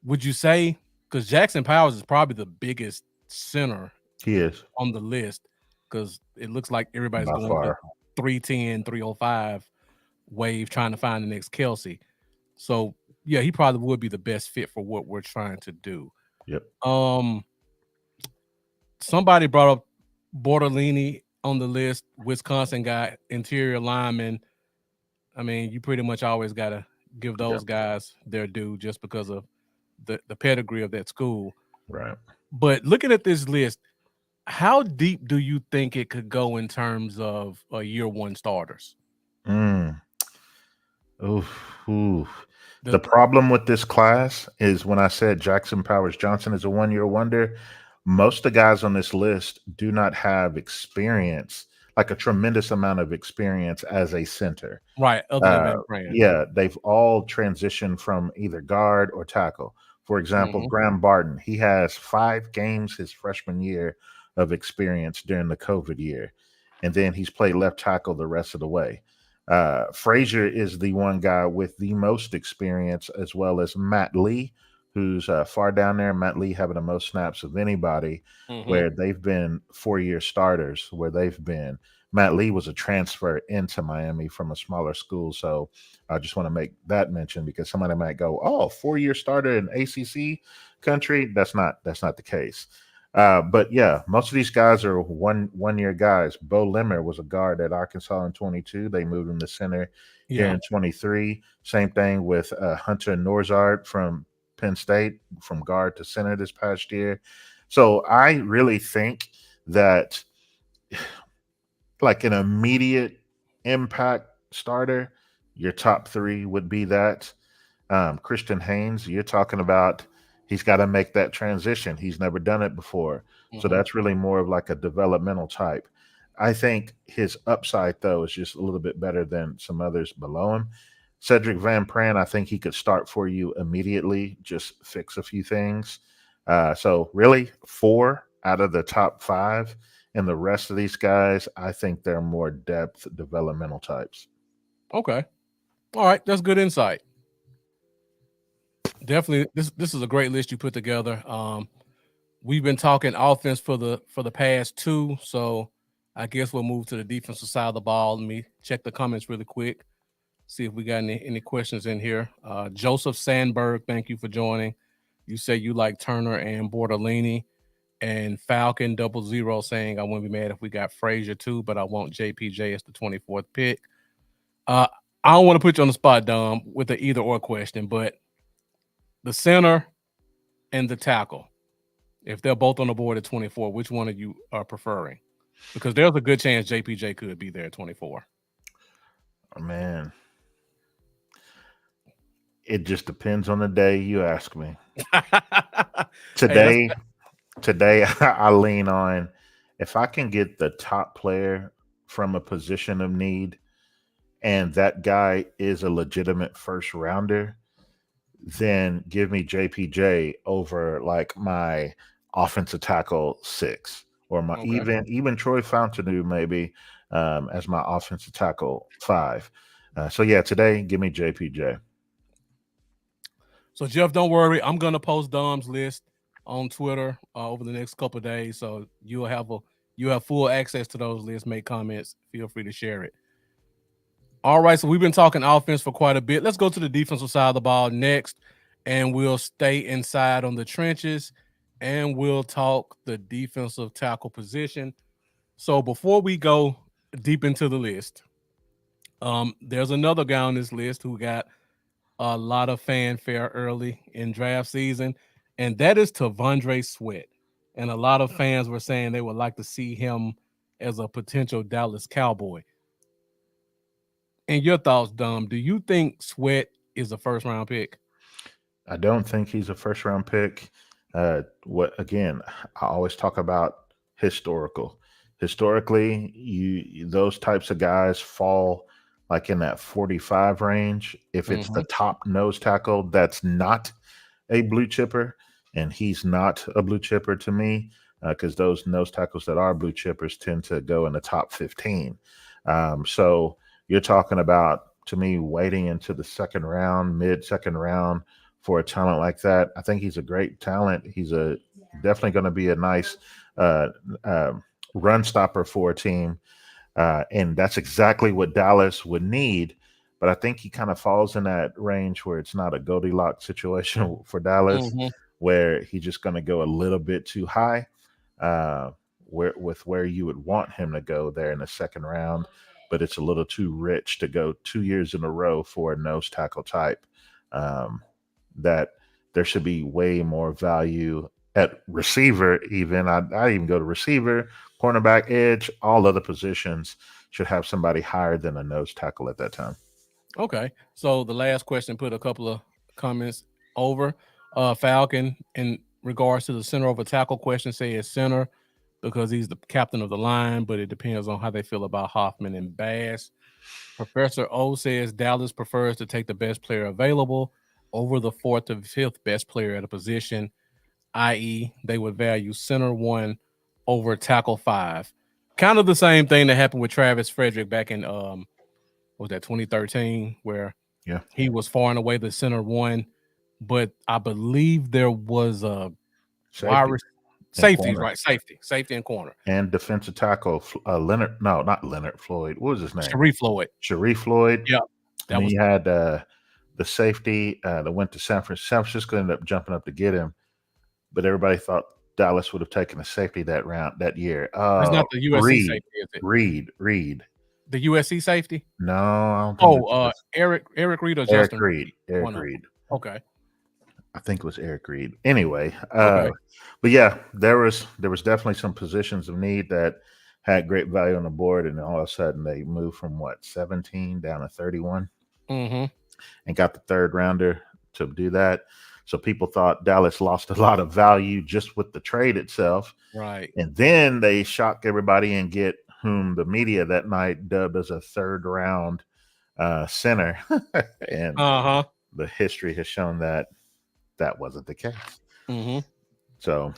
would you say because Jackson Powers is probably the biggest center He is on the list because it looks like everybody's by going to far. 310, 305 wave trying to find the next Kelsey. So yeah, he probably would be the best fit for what we're trying to do. Yep. Um, somebody brought up Bortolini on the list, Wisconsin guy, interior lineman. I mean, you pretty much always gotta give Yep. those guys their due just because of the pedigree of that school. Right. But looking at this list, how deep do you think it could go in terms of year one starters? Mm. Oof, oof. The The problem with this class is when I said Jackson Powers Johnson is a 1 year wonder, most of the guys on this list do not have experience, like a tremendous amount of experience as a center. right, other than Uh, Van Pran. yeah, they've all transitioned from either guard or tackle. For example, Mhm. Graham Barton, he has 5 games his freshman year of experience during the COVID year, and then he's played left tackle the rest of the way. Frazier is the one guy with the most experience, as well as Matt Lee, who's far down there. Matt Lee having the most snaps of anybody, Mhm. where they've been 4 year starters, where they've been. Matt Lee was a transfer into Miami from a smaller school. So I just want to make that mention because somebody might go, "Oh, 4 year starter in ACC country." That's not the case. But yeah, most of these guys are one year guys. Bo Limmer was a guard at Arkansas in 22. They moved him to center here Yeah. in 23. Same thing with Hunter Norzard from Penn State, from guard to center this past year. So I really think that like an immediate impact starter, your top three would be that. Christian Haynes, you're talking about he's got to make that transition. He's never done it before. So Hmm. that's really more of like a developmental type. I think his upside, though, is just a little bit better than some others below him. Cedric Van Pran, I think he could start for you immediately, just fix a few things. So, really, four out of the top five. And the rest of these guys, I think they're more depth developmental types. Okay. All right. That's good insight. Definitely, this is a great list you put together. We've been talking offense for the past two, so I guess we'll move to the defensive side of the ball. Let me check the comments really quick, see if we got any questions in here. Joseph Sandberg, thank you for joining. You say you like Turner and Bortolini, and Falcon 00 saying I wouldn't be mad if we got Frazier too, but I want JPJ as the 24th pick. Uh, I don't want to put you on the spot, Dom, with the either or question, but the center and the tackle, if they're both on the board at 24, which one of you are preferring? Because there's a good chance JPJ could be there at 24. Oh, man, it just depends on the day you ask me. Hey, that's Today, today I lean on if I can get the top player from a position of need and that guy is a legitimate first rounder, then give me JPJ over like my offensive tackle six or my okay. even Troy Fountainu maybe as my offensive tackle five. So yeah, today give me JPJ. So Jeff, don't worry. I'm gonna post Dom's list on Twitter over the next couple of days, so you have full access to those lists. Make comments. Feel free to share it. All right. So we've been talking offense for quite a bit. Let's go to the defensive side of the ball next, and we'll stay inside on the trenches, and we'll talk the defensive tackle position. So before we go deep into the list, there's another guy on this list who got a lot of fanfare early in draft season, and that is Tavondre Sweat. And a lot of fans were saying they would like to see him as a potential Dallas Cowboy. And your thoughts, Dom? Do you think Sweat is a first round pick? I don't think he's a first round pick. What again? I always talk about historical. Historically, those types of guys fall like in that 45 range. If it's the Hmm. top nose tackle, that's not a blue chipper, and he's not a blue chipper to me because those nose tackles that are blue chippers tend to go in the top 15. So you're talking about to me waiting into the second round, mid second round for a talent like that. I think he's a great talent. He's a definitely going to be a nice uh, uh, run stopper for a team, and that's exactly what Dallas would need. But I think he kind of falls in that range where it's not a Goldilocks situation for Dallas, Hmm. where he's just going to go a little bit too high, uh, where you would want him to go there in the second round, but it's a little too rich to go 2 years in a row for a nose tackle type. Um, that there should be way more value at receiver. Even I even go to receiver, cornerback, edge, all other positions should have somebody higher than a nose tackle at that time. Okay. So the last question put a couple of comments over. Falcon, in regards to the center of a tackle question, say it's center because he's the captain of the line, but it depends on how they feel about Hoffman and Bass. Professor O says Dallas prefers to take the best player available over the fourth or fifth best player at a position, i.e., they would value center one over tackle five. Kind of the same thing that happened with Travis Frederick back in what was that 2013, where Yeah, he was far and away the center one, but I believe there was a wide safety. and Safeties, corner right? Safety and corner. and defensive tackle Leonard. No, not Leonard Floyd. What was his name? Sharif Floyd. Sharif Floyd. Yeah, And that then was you had the safety that went to San Francisco. San Francisco ended up jumping up to get him, but everybody thought Dallas would have taken a safety that year. that's not the USC Reed, safety, is it? Reed. The USC safety? No, I don't think Oh, it was Eric Reed or Eric Justin Reed. Reed? Eric One of them. Reed. Okay. I think it was Eric Reed. Anyway, Okay. but yeah, there was definitely some positions of need that had great value on the board, and all of a sudden they moved from 17 down to 31 Mm-hmm. and got the third rounder to do that. So people thought Dallas lost a lot of value just with the trade itself. Right. And then they shock everybody and get whom the media that night dubbed as a third round center. And Uh-huh. the history has shown that that wasn't the case. Mm-hmm. So,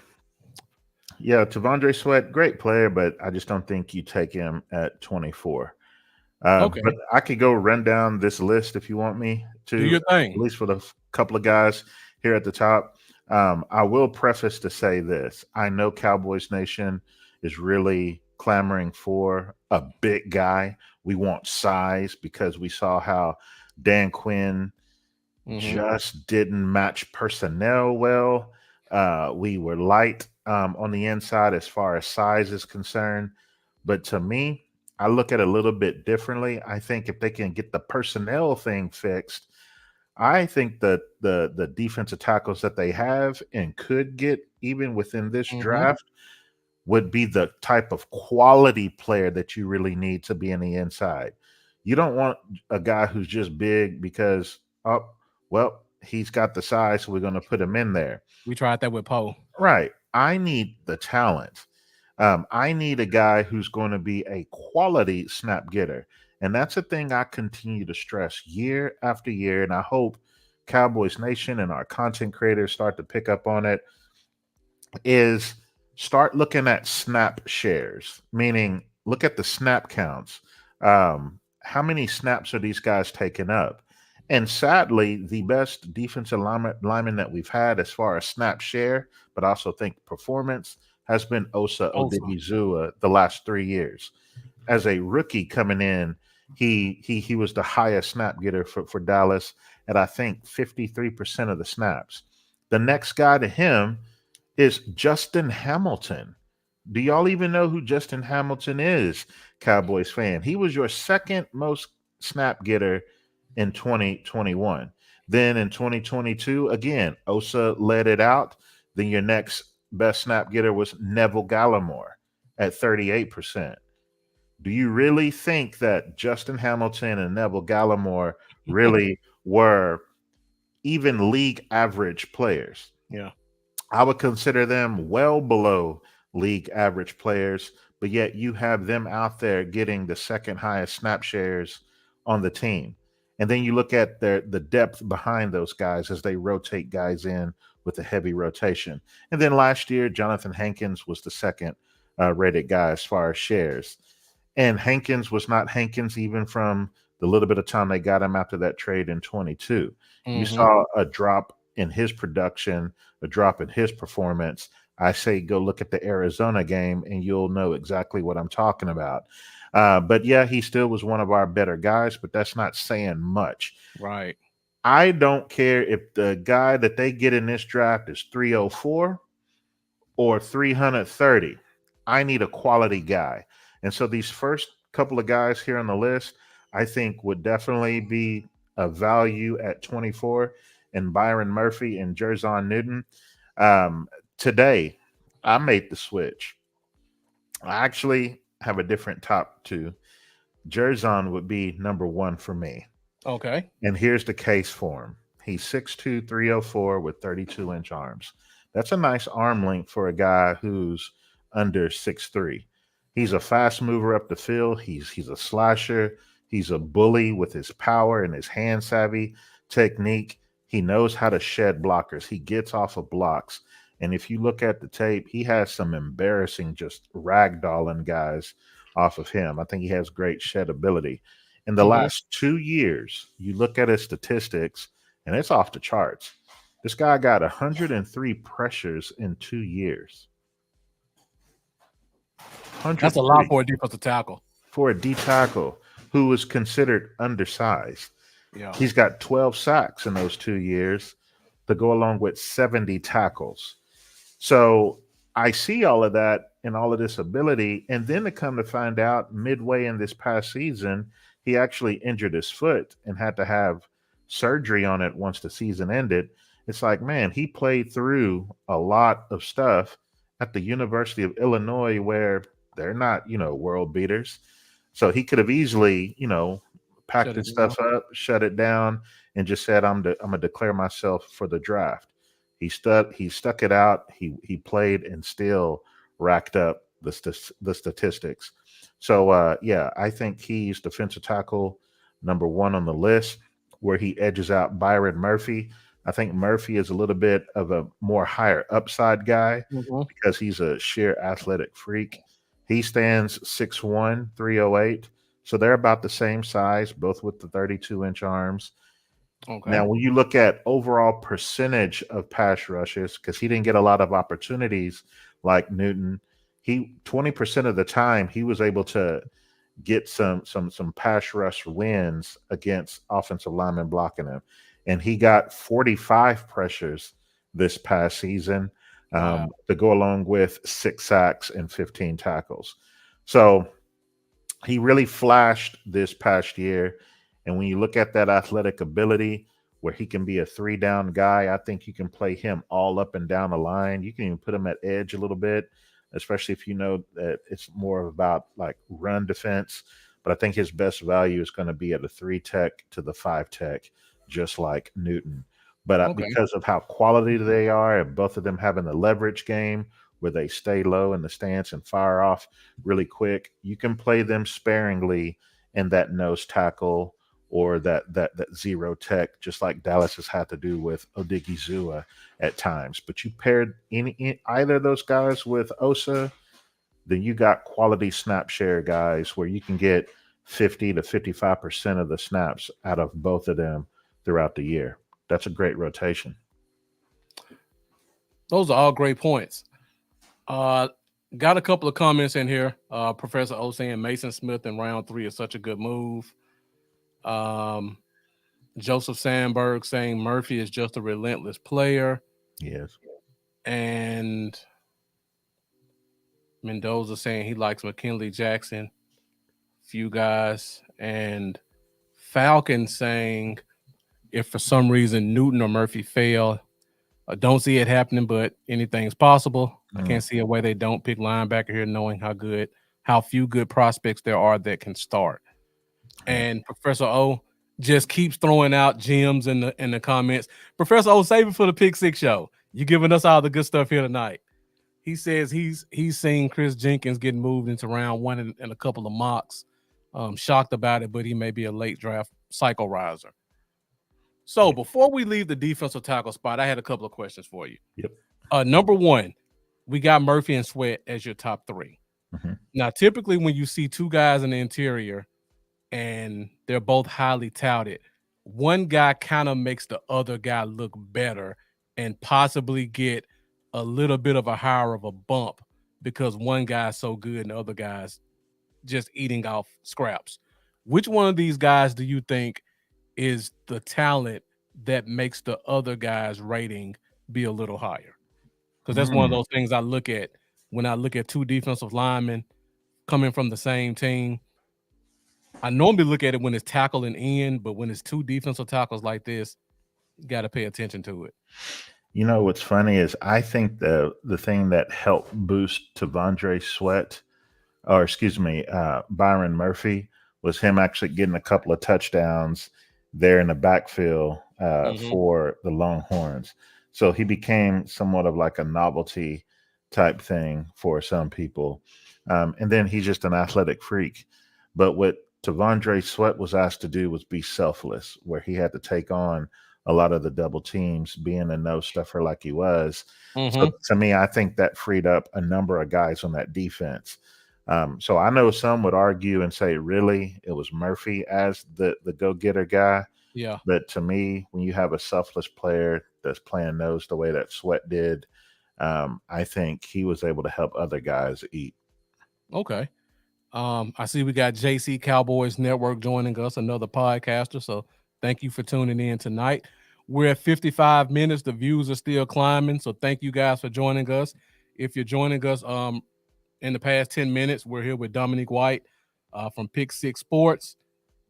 yeah, Tavondre Sweat, great player, but I just don't think you take him at 24. Okay. But I could go run down this list if you want me to, Do your at thing. least for the couple of guys here at the top. I will preface to say this. I know Cowboys Nation is really clamoring for a big guy. We want size because we saw how Dan Quinn Mm-hmm. just didn't match personnel well. We were light on the inside as far as size is concerned. But to me, I look at it a little bit differently. I think if they can get the personnel thing fixed, I think that the defensive tackles that they have and could get even within this Mm-hmm. draft would be the type of quality player that you really need to be in the inside. You don't want a guy who's just big because, oh, well, he's got the size, so we're going to put him in there. We tried that with Poe. Right. I need the talent. I need a guy who's going to be a quality snap getter. And that's a thing I continue to stress year after year. And I hope Cowboys Nation and our content creators start to pick up on it, is start looking at snap shares, meaning look at the snap counts. How many snaps are these guys taking up? And sadly, the best defensive lineman that we've had as far as snap share, but also think performance, has been Osa Odigizua the last 3 years. As a rookie coming in, he was the highest snap getter for Dallas at I think 53% of the snaps. The next guy to him is Justin Hamilton. Do y'all even know who Justin Hamilton is, Cowboys fan? He was your second most snap getter in 2021. Then in 2022, again, Osa led it out. Then your next best snap getter was Neville Gallimore at 38%. Do you really think that Justin Hamilton and Neville Gallimore really were even league average players? Yeah. I would consider them well below league average players, but yet you have them out there getting the second highest snap shares on the team. And then you look at the depth behind those guys as they rotate guys in with a heavy rotation. And then last year, Jonathan Hankins was the second rated guy as far as shares. And Hankins was not Hankins even from the little bit of time they got him after that trade in 22. Mm-hmm. You saw a drop in his production, a drop in his performance. I say go look at the Arizona game and you'll know exactly what I'm talking about. But yeah, he still was one of our better guys, but that's not saying much. Right. I don't care if the guy that they get in this draft is 304 or 330. I need a quality guy. And so these first couple of guys here on the list, I think would definitely be a value at 24, and Byron Murphy and Jerzon Newton. Today, I made the switch. I actually have a different top two. Jerzon would be number one for me. Okay. And here's the case for him. He's 6'2", 304 with 32-inch arms. That's a nice arm length for a guy who's under 6'3". He's a fast mover up the field. He's a slasher. He's a bully with his power and his hand savvy technique. He knows how to shed blockers. He gets off of blocks. And if you look at the tape, he has some embarrassing just ragdolling guys off of him. I think he has great shed ability. In the last 2 years, you look at his statistics, and it's off the charts. This guy got 103 pressures in 2 years. That's a lot 103 for a defensive tackle. for a D tackle who was considered undersized. Yeah. He's got 12 sacks in those 2 years to go along with 70 tackles. So I see all of that and all of this ability. And then to come to find out midway in this past season, he actually injured his foot and had to have surgery on it once the season ended. It's like, man, he played through a lot of stuff at the University of Illinois where they're not, world beaters. So he could have easily, packed Shut his it down. stuff up, shut it down, and just said, I'm gonna declare myself for the draft. He stuck it out. He played and still racked up the statistics. So yeah, I think he's defensive tackle number one on the list, where he edges out Byron Murphy. I think Murphy is a little bit of a more higher upside guy Hmm. because he's a sheer athletic freak. He stands 6'1", 308. So they're about the same size, both with the 32-inch arms. Okay. Now, when you look at overall percentage of pass rushes, because he didn't get a lot of opportunities like Newton, he 20% of the time he was able to get some pass rush wins against offensive linemen blocking him, and he got 45 pressures this past season Wow. to go along with 6 sacks and 15 tackles. So he really flashed this past year. And when you look at that athletic ability where he can be a 3 down guy, I think you can play him all up and down the line. You can even put him at edge a little bit, especially if you know that it's more about like run defense. But I think his best value is going to be at a 3 tech to the 5 tech, just like Newton. But Okay. because of how quality they are, and both of them having the leverage game where they stay low in the stance and fire off really quick, you can play them sparingly in that nose tackle or that 0 tech, just like Dallas has had to do with Odigizua at times. But you paired either of those guys with Osa, then you got quality snap share guys where you can get 50 to 55% of the snaps out of both of them throughout the year. That's a great rotation. Those are all great points. Uh, got a couple of comments in here. Professor O saying Mason Smith in round 3 is such a good move. Um, Joseph Sandberg saying Murphy is just a relentless player. Yes. And Mendoza saying he likes McKinley Jackson. Few guys. And Falcon saying if for some reason Newton or Murphy fail, I don't see it happening, but anything's possible. I Mm, can't see a way they don't pick linebacker here, knowing how few good prospects there are that can start. yeah. And Professor O just keeps throwing out gems in the comments. Professor O, save it for the Pick Six show. You giving us all the good stuff here tonight. He says he's seen Chris Jenkins getting moved into round 1 in a couple of mocks. Shocked about it, but he may be a late draft cycle riser. So Yeah. before we leave the defensive tackle spot, I had a couple of questions for you. Yep. Number one, we got Murphy and Sweat as your top 3. Hmm. Now, typically when you see 2 guys in the interior and they're both highly touted, one guy kind of makes the other guy look better and possibly get a little bit of a higher of a bump because one guy's so good and the other guy's just eating off scraps. Which one of these guys do you think is the talent that makes the other guy's rating be a little higher? Because that's one of Mm. those things I look at when I look at 2 defensive linemen coming from the same team. I normally look at it when it's tackle and end, but when it's 2 defensive tackles like this, you got to pay attention to it. You know what's funny is I think the thing that helped boost Tavondre Sweat, or excuse me, Byron Murphy, was him actually getting a couple of touchdowns there in the backfield Mhm. for the Longhorns. So he became somewhat of like a novelty type thing for some people. And then he's just an athletic freak. But what Tavondre Sweat was asked to do was be selfless, where he had to take on a lot of the double teams, being a no stuffer like he was. So Mhm. to me, I think that freed up a number of guys on that defense. So I know some would argue and say, really, it was Murphy as the go getter guy. Yeah. But to me, when you have a selfless player that's playing nose the way that Sweat did, I think he was able to help other guys eat. Okay. I see we got JC Cowboys Network joining us, another podcaster. So thank you for tuning in tonight. We're at 55 minutes. The views are still climbing. So thank you guys for joining us. If you're joining us in the past 10 minutes, we're here with Dominic White from Pick Six Sports.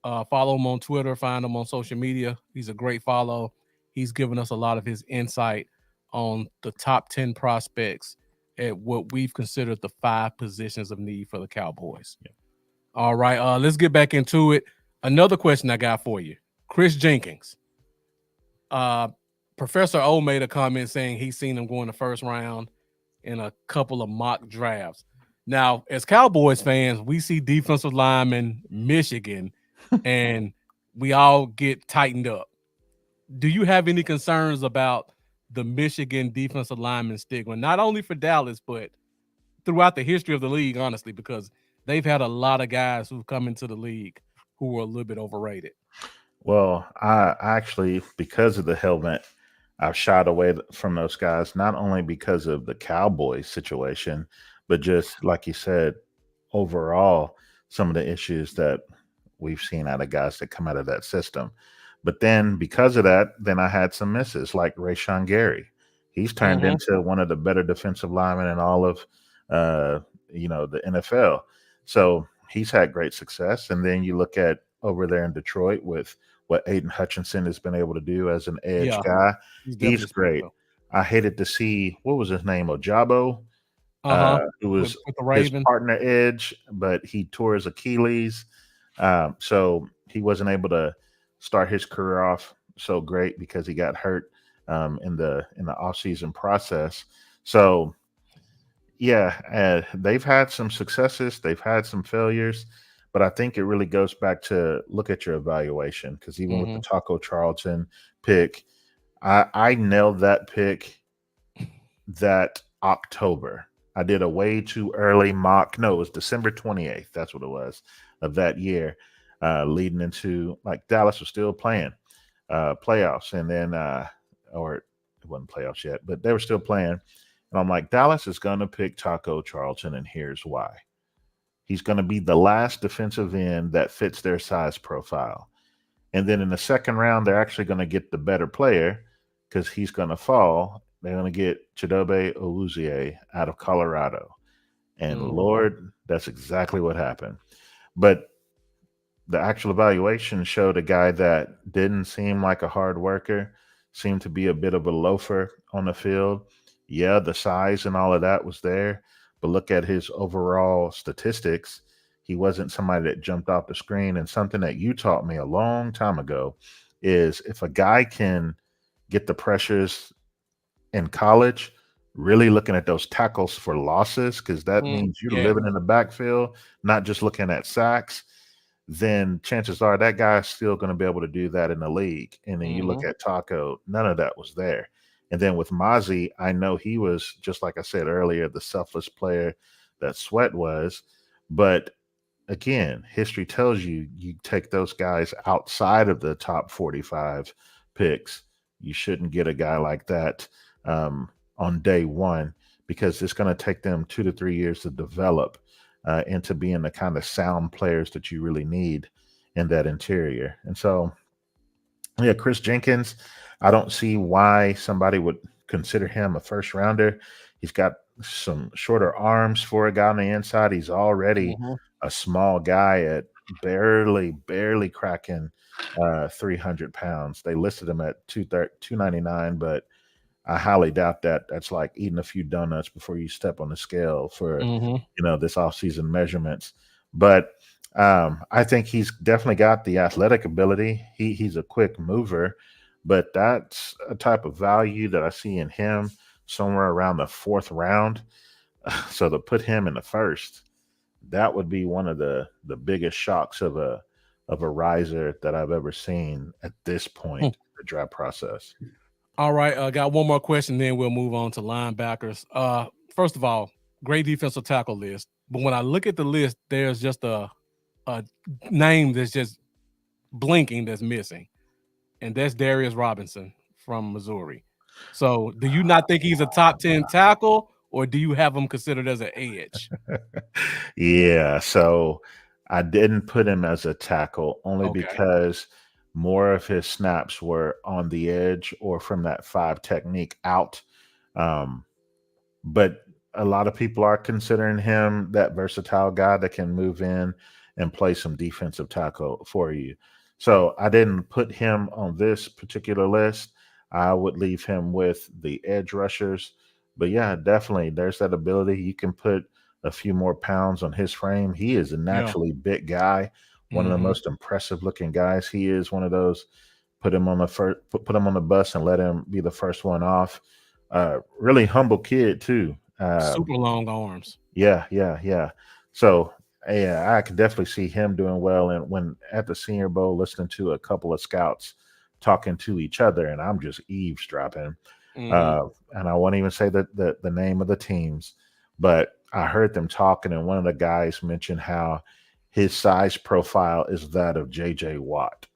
Follow him on Twitter, find him on social media. He's a great follow. He's given us a lot of his insight on the top 10 prospects at what we've considered the 5 positions of need for the Cowboys. Yeah. All right, let's get back into it. Another question I got for you. Chris Jenkins. Uh, Professor O made a comment saying he's seen him go in the first round in a couple of mock drafts. Now, as Cowboys fans, we see defensive linemen Michigan and we all get tightened up. Do you have any concerns about the Michigan defensive lineman stigma, not only for Dallas, but throughout the history of the league, honestly, because they've had a lot of guys who've come into the league who were a little bit overrated? Well, I actually, because of the helmet, I've shied away from those guys, not only because of the Cowboys situation, but just like you said, overall, some of the issues that we've seen out of guys that come out of that system. But then because of that, then I had some misses like Rashawn Gary. He's turned Mm-hmm. into one of the better defensive linemen in all of uh, the NFL. So he's had great success. And then you look at over there in Detroit with what Aiden Hutchinson has been able to do as an edge Yeah, guy. he's He's definitely great. special. I hated to see what was his name, Ojabo, Uh-huh. who With, was with the his Raven. partner edge, but he tore his Achilles. So he wasn't able to start his career off so great because he got hurt in the offseason process. So yeah, they've had some successes, they've had some failures, but I think it really goes back to look at your evaluation because even with the Mm-hmm. Taco Charlton pick, I nailed that pick that October. I did a way too early mock. No, it was December 28th. That's what it was of that year, leading into like Dallas was still playing playoffs. And then, or it wasn't playoffs yet, but they were still playing. And I'm like, Dallas is going to pick Taco Charlton. And here's why. He's going to be the last defensive end that fits their size profile. And then in the second round, they're actually going to get the better player because he's going to fall. They're going to get Chidobe Awuzie out of Colorado. And Mm-hmm. Lord, that's exactly what happened. But the actual evaluation showed a guy that didn't seem like a hard worker, seemed to be a bit of a loafer on the field. Yeah, the size and all of that was there, but look at his overall statistics. He wasn't somebody that jumped off the screen. And something that you taught me a long time ago is if a guy can get the pressures in college, really looking at those tackles for losses, because that means you're Yeah. living in the backfield, not just looking at sacks, then chances are that guy's still going to be able to do that in the league. And then you Mm-hmm. look at Taco, none of that was there. And then with Mozzie, I know he was, just like I said earlier, the selfless player that Sweat was. But again, history tells you you take those guys outside of the top 45 picks. You shouldn't get a guy like that on day one because it's going to take them 2 to 3 years to develop into being the kind of sound players that you really need in that interior. And so, yeah, Chris Jenkins, I don't see why somebody would consider him a first rounder. He's got some shorter arms for a guy on the inside. He's already Mm-hmm. a small guy at barely cracking 300 pounds. They listed him at 299, but I highly doubt that. That's like eating a few donuts before you step on the scale for Mm-hmm. this off-season measurements. But I think he's definitely got the athletic ability. He's a quick mover, but that's a type of value that I see in him somewhere around the fourth round. So to put him in the first, that would be one of the biggest shocks of a riser that I've ever seen at this point in the draft process. All right, got one more question, then we'll move on to linebackers. First of all, great defensive tackle list, but when I look at the list, there's just a name that's just blinking that's missing, and that's Darius Robinson from Missouri. So, do you not think he's a top 10 tackle, or do you have him considered as an edge? Yeah, so I didn't put him as a tackle only Okay. because more of his snaps were on the edge or from that five technique out. Um, but a lot of people are considering him that versatile guy that can move in and play some defensive tackle for you. So I didn't put him on this particular list. I would leave him with the edge rushers. But yeah, definitely there's that ability. You can put a few more pounds on his frame. He is a Yeah. naturally big guy, one of the Hmm. most impressive looking guys. He is one of those put him on the first put him on the bus and let him be the first one off. Really humble kid too. Super long arms. Yeah, yeah, yeah. So yeah, I could definitely see him doing well. And when at the Senior Bowl, listening to a couple of scouts talking to each other, and I'm just eavesdropping. Hmm. Uh, and I won't even say the name of the teams, but I heard them talking, and one of the guys mentioned how his size profile is that of J.J. Watt.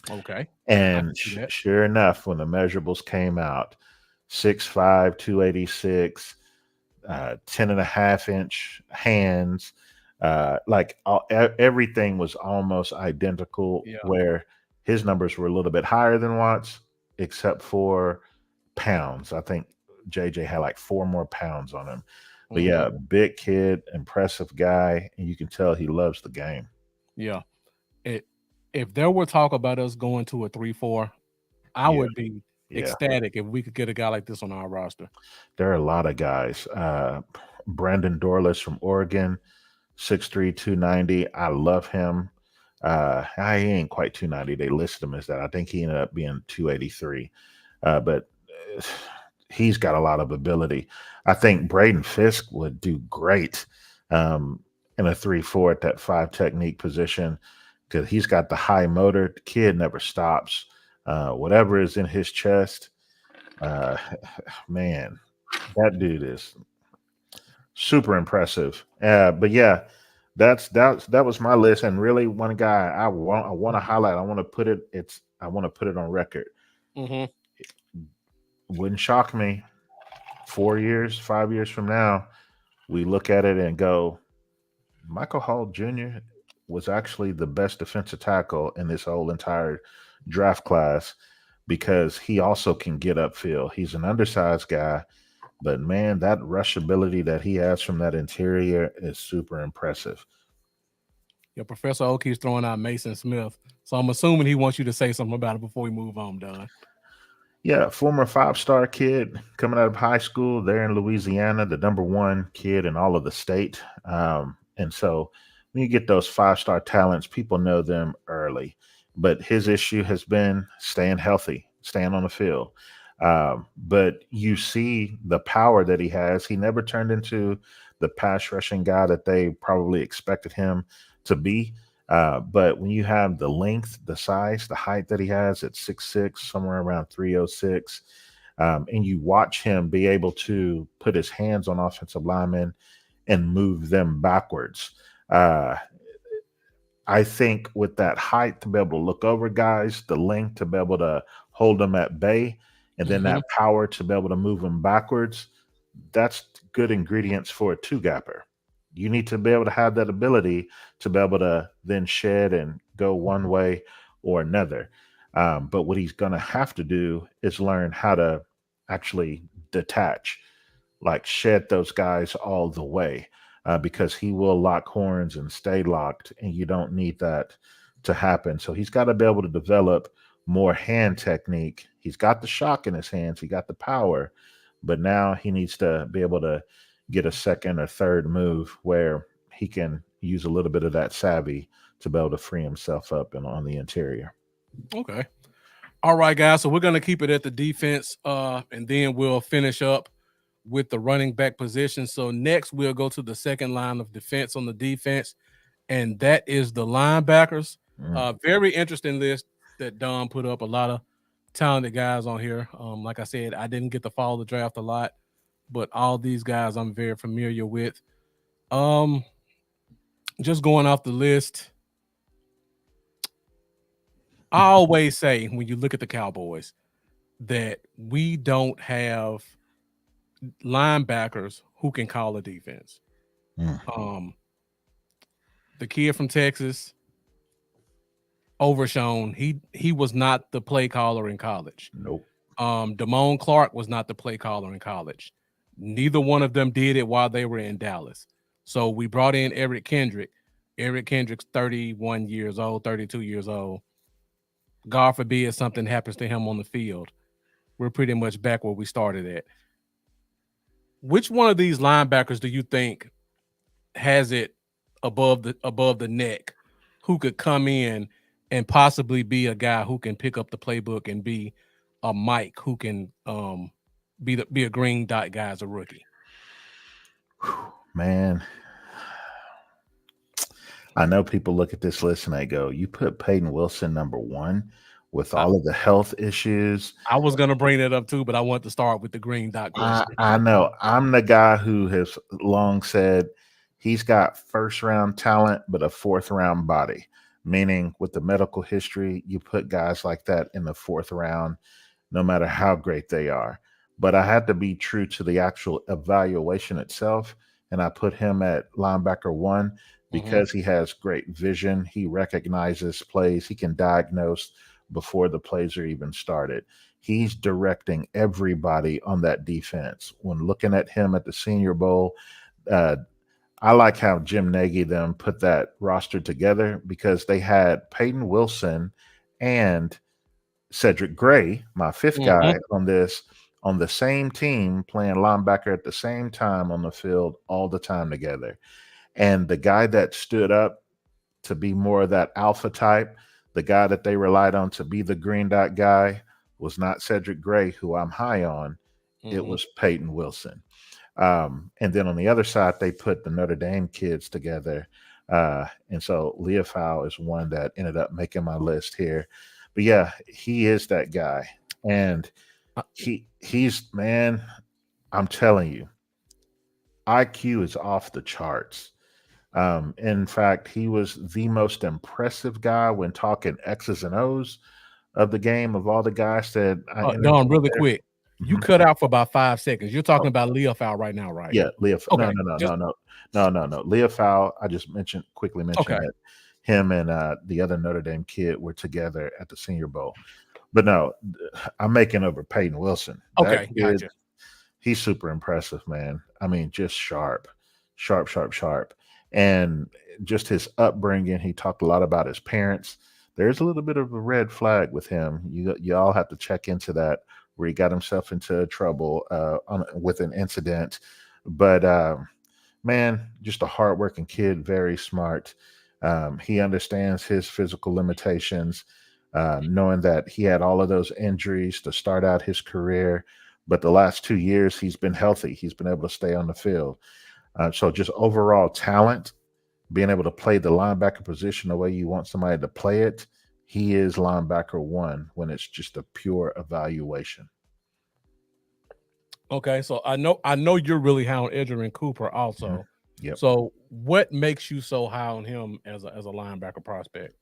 Okay. I can And see that. sure enough, when the measurables came out, 6'5", 286, 10.5-inch hands, everything was almost identical, Yeah. where his numbers were a little bit higher than Watts, except for pounds. I think JJ had like 4 more pounds on him. But Hmm. yeah, big kid, impressive guy, and you can tell he loves the game. Yeah. It, if there were talk about us going to a 3-4, I Yeah, would be yeah. ecstatic if we could get a guy like this on our roster. There are a lot of guys. Brandon Dorless from Oregon, 6'3", 290. I love him. I ain't quite 290. They listed him as that. I think he ended up being 283. But uh, he's got a lot of ability. I think Braden Fisk would do great um, in a 3-4 at that five technique position because he's got the high motor. The kid never stops. Whatever is in his chest, uh, man, that dude is super impressive. But yeah, that was my list, and really one guy I want to highlight. I want to put it on record. Hmm. Wouldn't shock me. 4 years, 5 years from now, we look at it and go, Michael Hall Jr. was actually the best defensive tackle in this whole entire draft class because he also can get upfield. He's an undersized guy. But man, that rush ability that he has from that interior is super impressive. Yeah, Professor O keeps throwing out Mason Smith. So I'm assuming he wants you to say something about it before we move on, Don. Yeah, former five-star kid coming out of high school there in Louisiana, the number one kid in all of the state. And so when you get those five-star talents, people know them early. But his issue has been staying healthy, staying on the field. But you see the power that he has. He never turned into the pass rushing guy that they probably expected him to be. But when you have the length, the size, the height that he has at 6'6", somewhere around 306, and you watch him be able to put his hands on offensive linemen and move them backwards. Uh, I think with that height to be able to look over guys, the length to be able to hold them at bay, and then Hmm. that power to be able to move them backwards, that's good ingredients for a two gapper. You need to be able to have that ability to be able to then shed and go one way or another. But what he's going to have to do is learn how to actually detach, like shed those guys all the way, because he will lock horns and stay locked, and you don't need that to happen. So he's got to be able to develop more hand technique. He's got the shock in his hands, he got the power, but now he needs to be able to get a second or third move where he can use a little bit of that savvy to be able to free himself up and on the interior. Okay. All right, guys. So we're gonna keep it at the defense, and then we'll finish up with the running back position. So next we'll go to the second line of defense on the defense, and that is the linebackers. Mm. Very interesting list that Don put up. A lot of talented guys on here. Like I said, I didn't get to follow the draft a lot, but all these guys I'm very familiar with. Um, just going off the list, I always say when you look at the Cowboys that we don't have linebackers who can call a defense. Mm, Um, the kid from Texas, Overshown, he was not the play caller in college. nope. Damone Clark was not the play caller in college. Neither one of them did it while they were in Dallas. So we brought in Eric Kendrick. Eric Kendrick's 31 years old, 32 years old. God forbid something happens to him on the field. We're pretty much back where we started at. Which one of these linebackers do you think has it above the neck, who could come in and possibly be a guy who can pick up the playbook and be a Mike who can be a green dot guy as a rookie? Man, I know people look at this list and they go, "You put Peyton Wilson number one with I, all of the health issues." I was gonna bring that up too, but I want to start with the green dot question. I know. I'm the guy who has long said he's got first round talent, but a fourth round body. Meaning, with the medical history, you put guys like that in the fourth round, no matter how great they are. But I had to be true to the actual evaluation itself. And I put him at linebacker one Mhm, because he has great vision. He recognizes plays, he can diagnose before the plays are even started. He's directing everybody on that defense. When looking at him at the Senior Bowl, uh, I like how Jim Nagy them put that roster together because they had Peyton Wilson and Cedric Gray, my fifth mhm, guy on this, on the same team playing linebacker at the same time on the field all the time together. And the guy that stood up to be more of that alpha type, the guy that they relied on to be the green dot guy was not Cedric Gray, who I'm high on. It mhm. was Peyton Wilson. And then on the other side, they put the Notre Dame kids together. And so Leofau is one that ended up making my list here. But yeah, he is that guy. And Uh, he's man, I'm telling you, IQ is off the charts. In fact, he was the most impressive guy when talking X's and O's of the game of all the guys that I Don, interviewed really there. quick, you Mhm. cut out for about 5 seconds. You're Oh, talking about Leofow right now, right? yeah, no, Okay, no, no, just no, no, no, no, no. Leofau, I just quickly mentioned okay, that him and the other Notre Dame kid were together at the Senior Bowl. But no, I'm making over Peyton Wilson. That okay, kid, gotcha. he's super impressive, man. I mean, just sharp, sharp, sharp, sharp. And just his upbringing, he talked a lot about his parents. There's a little bit of a red flag with him. You all have to check into that where he got himself into trouble with an incident. But man, just a hardworking kid, very smart. He understands his physical limitations, knowing that he had all of those injuries to start out his career. But the last 2 years, he's been healthy. He's been able to stay on the field. So just overall talent, being able to play the linebacker position the way you want somebody to play it, he is linebacker one when it's just a pure evaluation. Okay, so I know you're really high on Edgerrin Cooper Mhm. also. Yep. So what makes you so high on him as a linebacker prospect?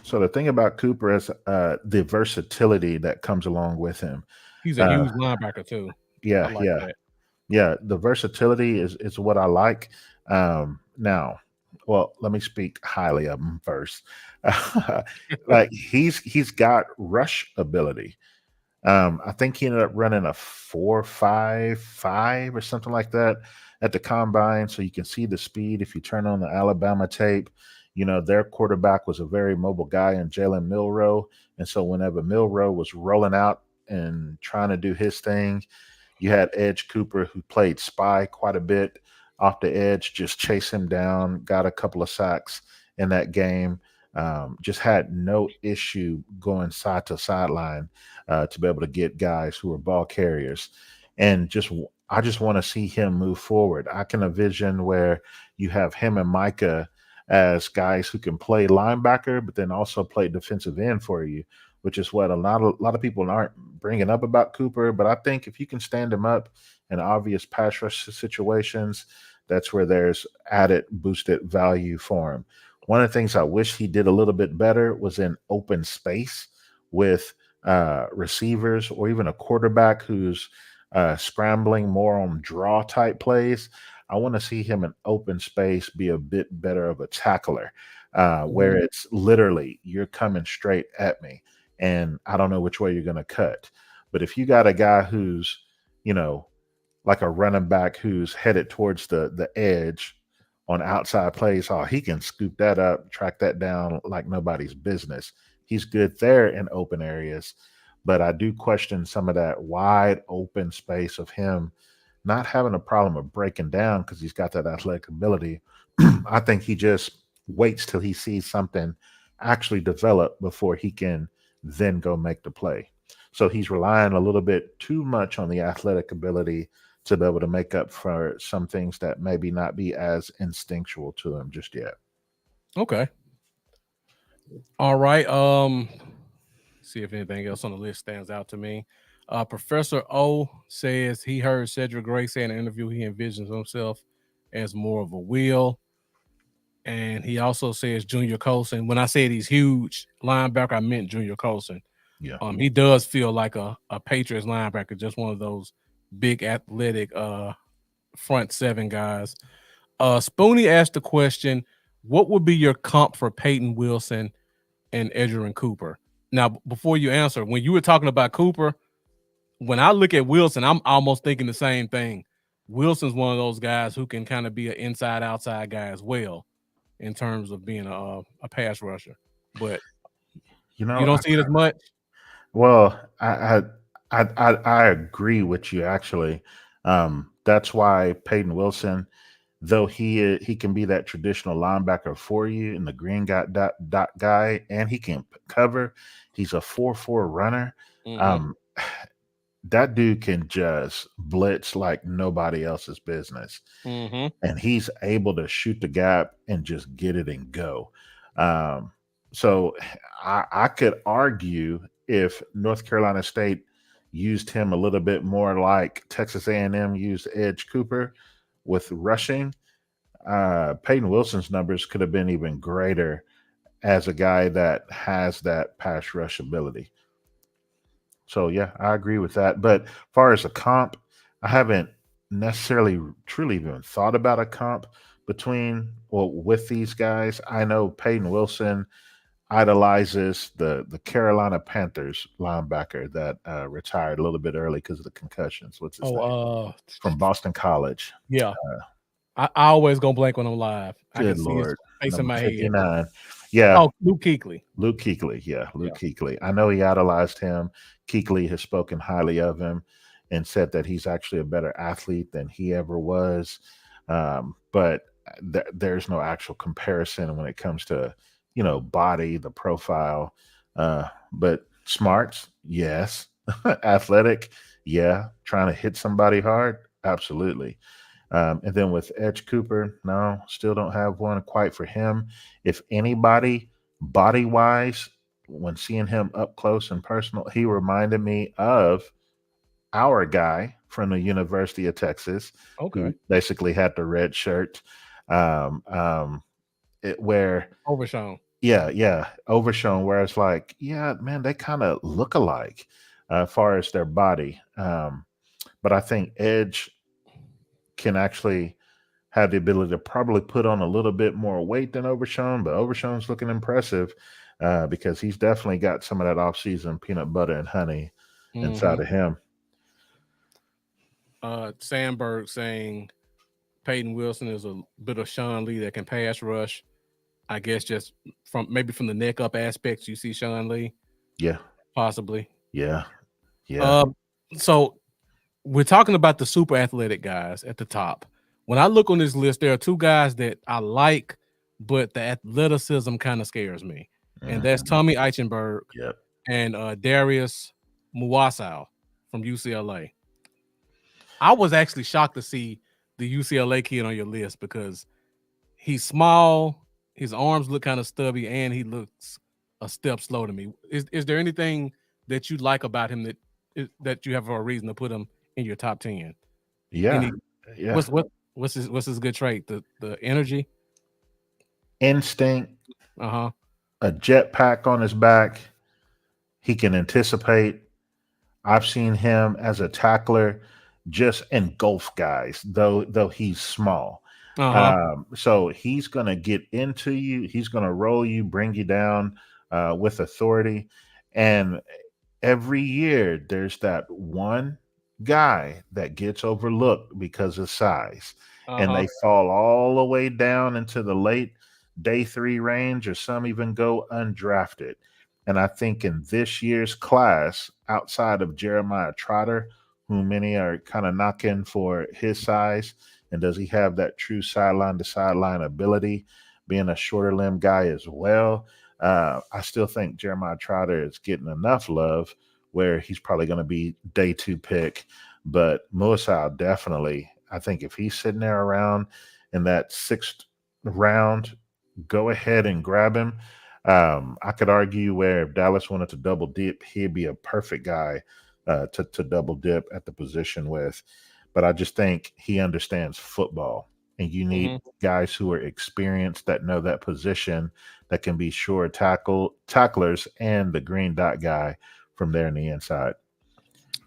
So the thing about Cooper is the versatility that comes along with him. He's a Uh, huge linebacker too. I yeah, like yeah, that. yeah. The versatility is what I like. Now, well, let me speak highly of him first. Like he's got rush ability. I think he ended up running a 4.55 or something like that at the combine. So you can see the speed if you turn on the Alabama tape. You know, their quarterback was a very mobile guy in Jalen Milrow. And so whenever Milrow was rolling out and trying to do his thing, you had Edge Cooper, who played spy quite a bit off the edge, just chase him down, got a couple of sacks in that game. Just had no issue going side to sideline to be able to get guys who are ball carriers. And I just want to see him move forward. I can envision where you have him and Micah as guys who can play linebacker, but then also play defensive end for you, which is what a lot of people aren't bringing up about Cooper. But I think if you can stand him up in obvious pass rush situations, that's where there's added boosted value for him. One of the things I wish he did a little bit better was in open space with receivers or even a quarterback who's scrambling more on draw type plays. I want to see him in open space be a bit better of a tackler, where Mhm. it's literally you're coming straight at me, and I don't know which way you're going to cut. But if you got a guy who's, you know, like a running back who's headed towards the edge on outside plays, oh, he can scoop that up, track that down like nobody's business. He's good there in open areas, but I do question some of that wide open space of him not having a problem of breaking down because he's got that athletic ability. I think he just waits till he sees something actually develop before he can then go make the play. So he's relying a little bit too much on the athletic ability to be able to make up for some things that maybe not be as instinctual to him just yet. Okay. All right. See if anything else on the list stands out to me. Professor O says he heard Cedric Gray say in an interview he envisions himself as more of a wheel. And he also says Junior Colson. When I said he's huge linebacker, I meant Junior Colson. Yeah. He does feel like a Patriots linebacker, just one of those big athletic front seven guys. Spoonie asked the question, what would be your comp for Peyton Wilson and Edgerrin Cooper? Now, before you answer, when you were talking about Cooper, when I look at Wilson, I'm almost thinking the same thing. Wilson's one of those guys who can kind of be an inside outside guy as well in terms of being a pass rusher. But You you know, don't see it as much. well, I agree with you actually. That's why Peyton Wilson, though he can be that traditional linebacker for you and the green dot guy, and he can cover. He's a 4-4 runner. Mm-hmm. Um, that dude can just blitz like nobody else's business, Mm-hmm. and he's able to shoot the gap and just get it and go. Um, so I could argue if North Carolina State used him a little bit more like Texas A&M used Edge Cooper with rushing, Peyton Wilson's numbers could have been even greater as a guy that has that pass rush ability. So yeah, I agree with that. But far as a comp, I haven't necessarily truly even thought about a comp between well with these guys. I know Peyton Wilson idolizes the Carolina Panthers linebacker that retired a little bit early because of the concussions. What's his Oh, name? From Boston College. yeah. Uh, I always go blank when I'm live. I can Good see his Lord. face in Number my head. 59. Yeah, Oh, Luke Kuechly. Luke Kuechly, yeah, Yeah. Luke Kuechly. I know he idolized him. Kuechly has spoken highly of him and said that he's actually a better athlete than he ever was. But there's no actual comparison when it comes to, body, the profile. But smarts, yes. Athletic, yeah. Trying to hit somebody hard, absolutely. And then with Edge Cooper, no, still don't have one quite for him. If anybody, body wise, when seeing him up close and personal, he reminded me of our guy from the University of Texas, Okay. who basically had the red shirt. Um, um, where, Overshown. yeah, overshown, where it's like, yeah, man, they kind of look alike as far as their body. But I think Edge can actually have the ability to probably put on a little bit more weight than Overshown, but Overshown's looking impressive because he's definitely got some of that off-season peanut butter and honey Mm-hmm. inside of him. Sandberg saying Peyton Wilson is a bit of Sean Lee that can pass rush. I guess just from the neck up aspects, you see Sean Lee Yeah, possibly. yeah, yeah, Um, so we're talking about the super athletic guys at the top. When I look on this list, there are two guys that I like, but the athleticism kind of scares me, and that's mhm, Tommy Eichenberg yep, and Darius Muasau from UCLA. I was actually shocked to see the UCLA kid on your list because he's small, his arms look kind of stubby, and he looks a step slow to me. Is there anything that you like about him that you have a reason to put him in your top 10? yeah, Any yeah. what's his good trait? The energy? Instinct, Uh-huh. a jetpack on his back. He can anticipate. I've seen him as a tackler just engulf guys, though he's small. Uh-huh. So he's gonna get into you, he's gonna roll you, bring you down with authority. And every year there's that one guy that gets overlooked because of size, and Uh-huh. they fall all the way down into the late day three range, or some even go undrafted. And I think in this year's class, outside of Jeremiah Trotter, who many are kind of knocking for his size, and does he have that true sideline to sideline ability, being a shorter limb guy as well? I still think Jeremiah Trotter is getting enough love where he's probably going to be day two pick. But Muasau definitely, I think if he's sitting there around in that sixth round, go ahead and grab him. I could argue where if Dallas wanted to double dip, he'd be a perfect guy to double dip at the position with. But I just think he understands football, and you need Hmm. guys who are experienced that know that position, that can be sure tacklers and the green dot guy from there in the inside.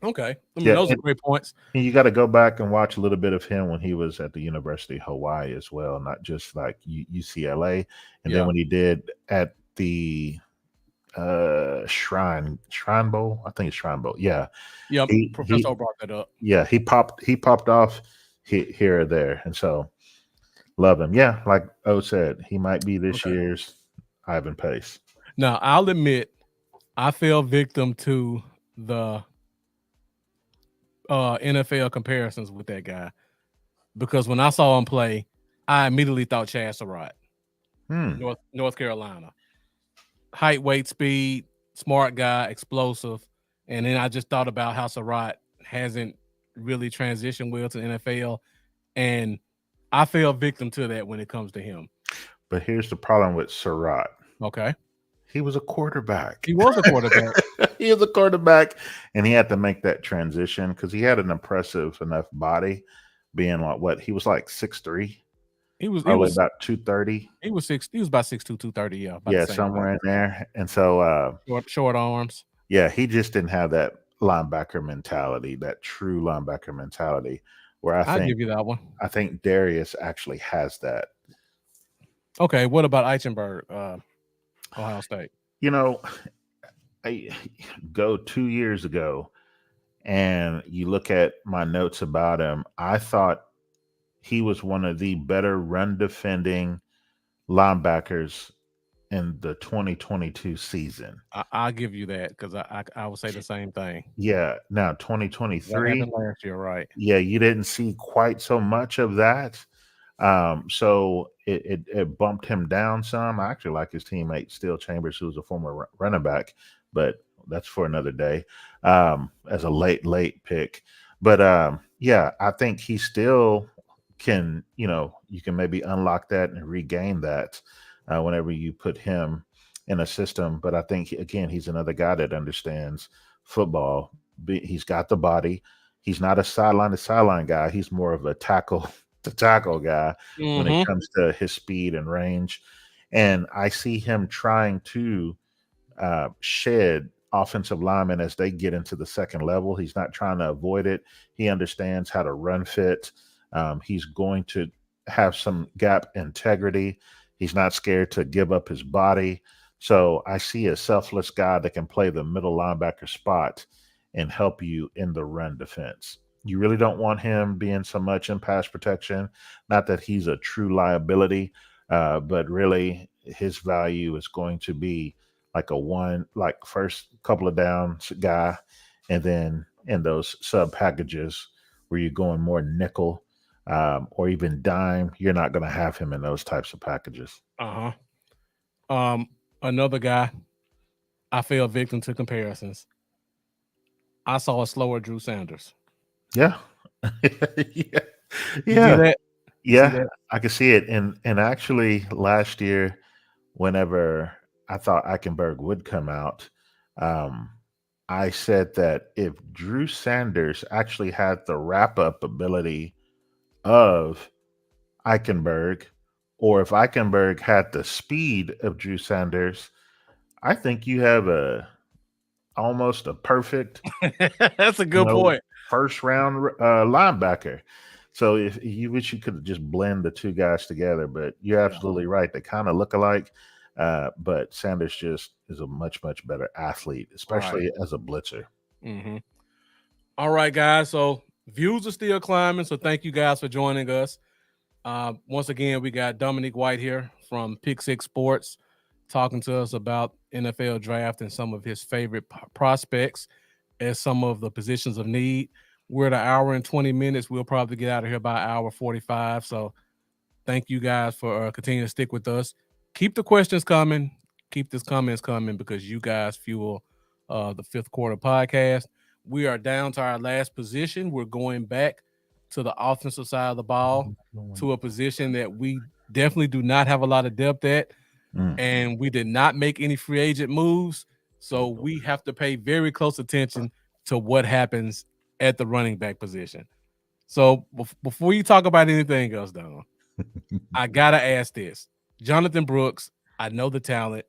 Okay. I mean, Yeah, those are great points. and you got to go back and watch a little bit of him when he was at the University of Hawaii as well, not just like UCLA. And then Yeah. when he did at the Shrine Bowl, I think it's Shrine Bowl. Yeah, Yeah. he Professor brought that up. yeah, he popped off here or there, and so love him. Yeah, like O said, he might be this Okay. year's Ivan Pace. Now, I'll admit I fell victim to the NFL comparisons with that guy because when I saw him play, I immediately thought Chad Surratt, Hmm. North Carolina. Height, weight, speed, smart guy, explosive. And then I just thought about how Surratt hasn't really transitioned well to the NFL. And I fell victim to that when it comes to him. But here's the problem with Surratt. Okay. He was a quarterback. He was a quarterback. He was a quarterback, and he had to make that transition because he had an impressive enough body, being like what he was like 6'3", He was he probably was about 230. he was about 6'2", 230, yeah, about the Yeah, same height. somewhere in there. And so Short arms. yeah, he just didn't have that linebacker mentality, that true linebacker mentality, where I I'll think give you that one. I think Darius actually has that. Okay, what about Eichenberg, Ohio State? You know, I go 2 years ago and you look at my notes about him, I thought he was one of the better run defending linebackers in the 2022 season. I'll give you that because I would say the same thing. Yeah, now What 2023, happened last year, right? yeah, you didn't see quite so much of that. So it bumped him down some. I actually like his teammate Steele Chambers, who's a former running back, but that's for another day. As a late pick, but yeah, I think he still can. You can maybe unlock that and regain that whenever you put him in a system. But I think again, he's another guy that understands football. He's got the body. He's not a sideline to sideline guy. He's more of a tackle to tackle guy when it Mm-hmm. comes to his speed and range. And I see him trying to shed offensive linemen as they get into the second level. He's not trying to avoid it. He understands how to run fit. He's going to have some gap integrity. He's not scared to give up his body. So I see a selfless guy that can play the middle linebacker spot and help you in the run defense. You really don't want him being so much in pass protection. Not that he's a true liability, but really his value is going to be like like first couple of downs guy, and then in those sub packages where you're going more nickel or even dime, you're not going to have him in those types of packages. Uh-huh. Another guy, I fell victim to comparisons. I saw a slower Drew Sanders. Yeah. Yeah. You see Yeah. that? You see Yeah. that? I can see it. And actually last year, whenever I thought Eichenberg would come out, um, I said that if Drew Sanders actually had the wrap up ability of Eichenberg, or if Eichenberg had the speed of Drew Sanders, I think you have almost a perfect, That's a you good know, point. first round linebacker. So if you wish you could just blend the two guys together, but you're Yeah. absolutely right. They kind of look alike, but Sanders just is a much better athlete, Right. especially as a blitzer. Hmm. All right, guys. So views are still climbing. So thank you guys for joining us. Once again, we got Dominic White here from Pick Six Sports talking to us about NFL draft and some of his favorite prospects as some of the positions of need. We're at an hour and 20 minutes. We'll probably get out of here by hour 45. So thank you guys for continuing to stick with us. Keep the questions coming. Keep the comments coming because you guys fuel the fifth quarter podcast. We are down to our last position. We're going back to the offensive side of the ball to a position that we definitely do not have a lot of depth at, Mm. and we did not make any free agent moves. So we have to pay very close attention to what happens at the running back position. So before you talk about anything else, Don, I gotta ask this. Jonathan Brooks, I know the talent.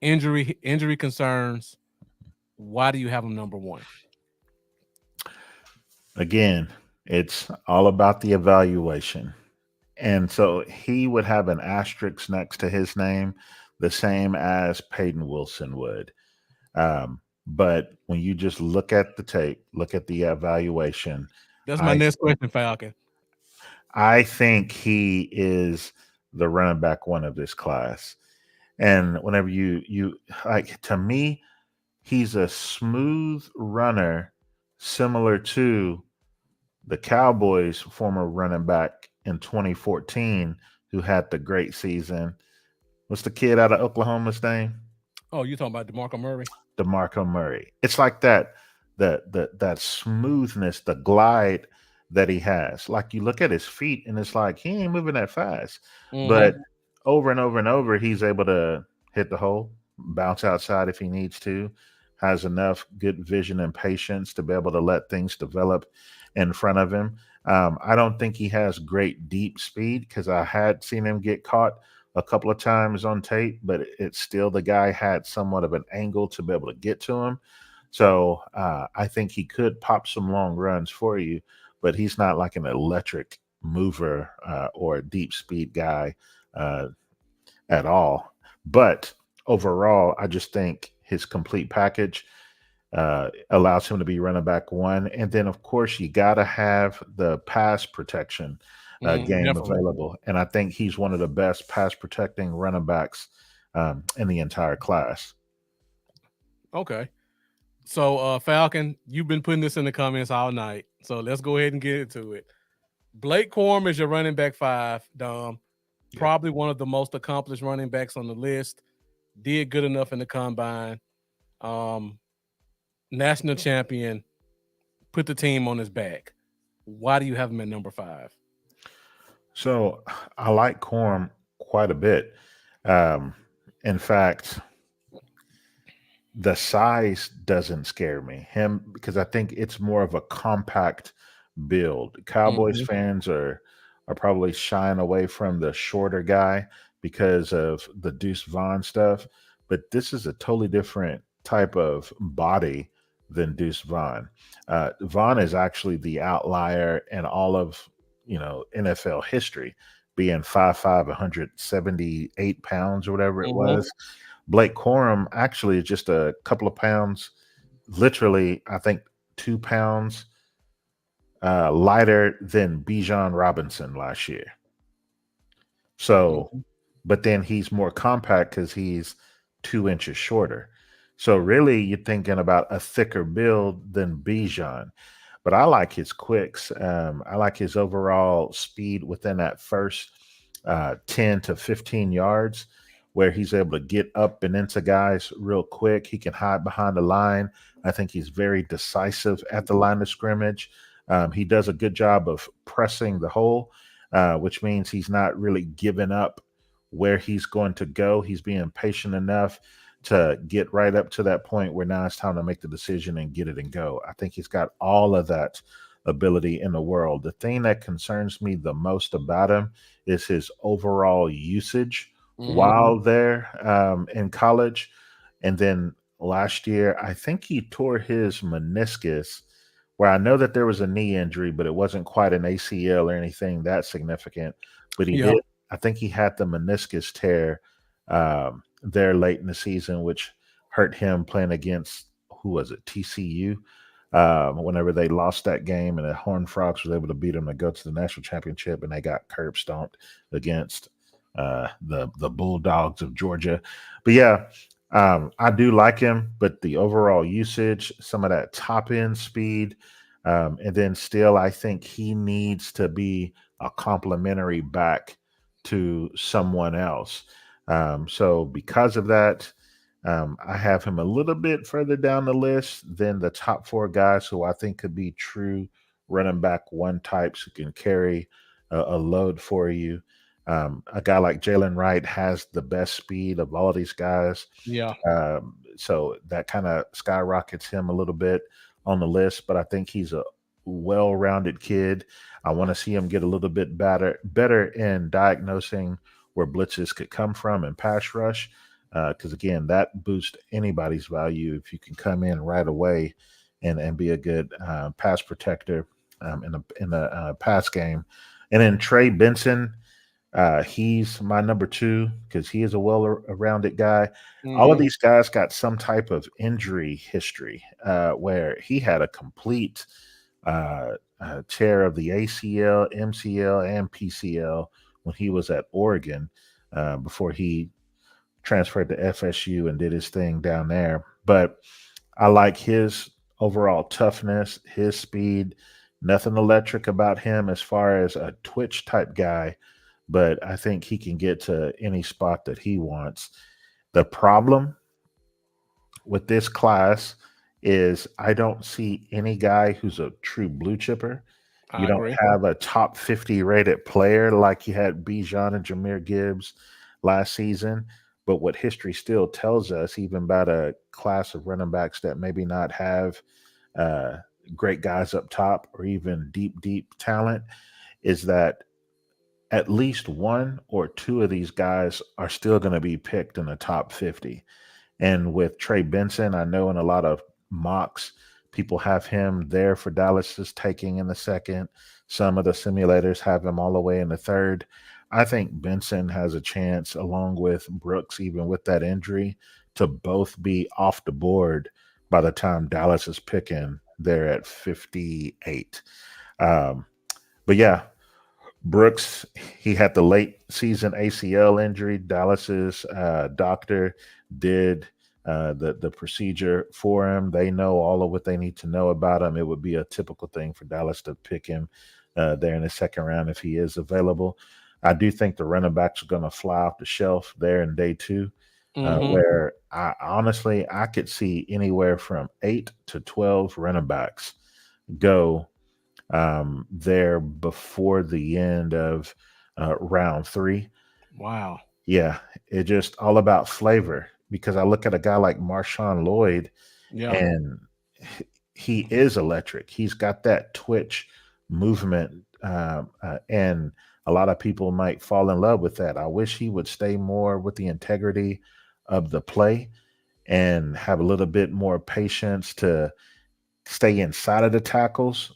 Injury concerns. Why do you have him number one? Again, it's all about the evaluation. And so he would have an asterisk next to his name, the same as Peyton Wilson would. But when you just look at the tape, look at the evaluation, That's my I next question, Falcon. I think he is the running back one of this class. And whenever you like, to me, he's a smooth runner, similar to the Cowboys' former running back in 2014, who had the great season. What's the kid out of Oklahoma's name? Oh, you talking about DeMarco Murray? DeMarco Murray. It's like that smoothness, the glide that he has. Like you look at his feet and it's like he ain't moving that fast. Mm-hmm. But over and over and over, he's able to hit the hole, bounce outside if he needs to, has enough good vision and patience to be able to let things develop in front of him. I don't think he has great deep speed because I had seen him get caught a couple of times on tape, but it's still the guy had somewhat of an angle to be able to get to him. So I think he could pop some long runs for you, but he's not like an electric mover or a deep speed guy uh, at all. But overall, I just think his complete package allows him to be running back one. And then, of course, you got to have the pass protection game Definitely. available. And I think he's one of the best pass protecting running backs in the entire class. Okay. So Falcon, you've been putting this in the comments all night. So let's go ahead and get into it. Blake Corum is your running back five, Dom. Yeah. Probably one of the most accomplished running backs on the list. Did good enough in the combine. Um, National champion. Put the team on his back. Why do you have him at number five? So I like Corum quite a bit. Um, in fact, the size doesn't scare me. Him because I think it's more of a compact build. Cowboys Mm-hmm. fans are probably shying away from the shorter guy because of the Deuce Vaughn stuff, but this is a totally different type of body than Deuce Vaughn. Vaughn is actually the outlier in all of NFL history, being 5'5", 178 pounds or whatever it Mm-hmm. was. Blake Corum actually is just a couple of pounds, literally, I think 2 pounds lighter than Bijan Robinson last year. So, Mm-hmm. but then he's more compact because he's 2 inches shorter. So really, you're thinking about a thicker build than Bijan. But I like his quicks. I like his overall speed within that first 10 to 15 yards, where he's able to get up and into guys real quick. He can hide behind the line. I think he's very decisive at the line of scrimmage. He does a good job of pressing the hole, which means he's not really giving up where he's going to go. He's being patient enough to get right up to that point where now it's time to make the decision and get it and go. I think he's got all of that ability in the world. The thing that concerns me the most about him is his overall usage Mm-hmm. while there in college. And then last year. I think he tore his meniscus, where I know that there was a knee injury, but it wasn't quite an ACL or anything that significant. But he Yeah. did, I think he had the meniscus tear there late in the season, which hurt him playing against, who was it, TCU? Whenever they lost that game and the Horned Frogs was able to beat them to go to the national championship, and they got curb stomped against the Bulldogs of Georgia. But yeah, I do like him, but the overall usage, some of that top end speed, and then still, I think he needs to be a complementary back to someone else. So because of that, I have him a little bit further down the list than the top four guys who I think could be true running back one types who can carry a load for you. A guy like Jalen Wright has the best speed of all these guys. Yeah. So that kind of skyrockets him a little bit on the list, but I think he's a well-rounded kid. I want to see him get a little bit better in diagnosing where blitzes could come from and pass rush. Because again, that boosts anybody's value if you can come in right away and be a good pass protector in a pass game. And then Trey Benson, he's my number two because he is a well-rounded guy. All of Hmm. these guys got some type of injury history where he had a complete tear of the ACL, MCL, and PCL when he was at Oregon before he transferred to FSU and did his thing down there. But I like his overall toughness, his speed. Nothing electric about him as far as a twitch type guy, but I think he can get to any spot that he wants. The problem with this class is I don't see any guy who's a true blue chipper. You I don't agree. have a top 50 rated player like you had Bijan and Jameer Gibbs last season. But what history still tells us, even about a class of running backs that maybe not have uh, great guys up top or even deep, deep talent, is that at least one or two of these guys are still going to be picked in the top 50. And with Trey Benson, I know in a lot of mocks, people have him there for Dallas's taking in the second. Some of the simulators have him all the way in the third. I think Benson has a chance, along with Brooks, even with that injury, to both be off the board by the time Dallas is picking there at 58. Um, but yeah, Brooks, he had the late season ACL injury. Dallas's doctor did the procedure for him. They know all of what they need to know about him. It would be a typical thing for Dallas to pick him there in the second round if he is available. I do think the running backs are going to fly off the shelf there in day two, Hmm. where I honestly I could see anywhere from 8 to 12 running backs go there before the end of round three. Wow. Yeah, it just all about flavor because I look at a guy like Marshawn Lloyd Yeah. and he is electric. He's got that twitch movement, and a lot of people might fall in love with that. I wish he would stay more with the integrity of the play and have a little bit more patience to stay inside of the tackles,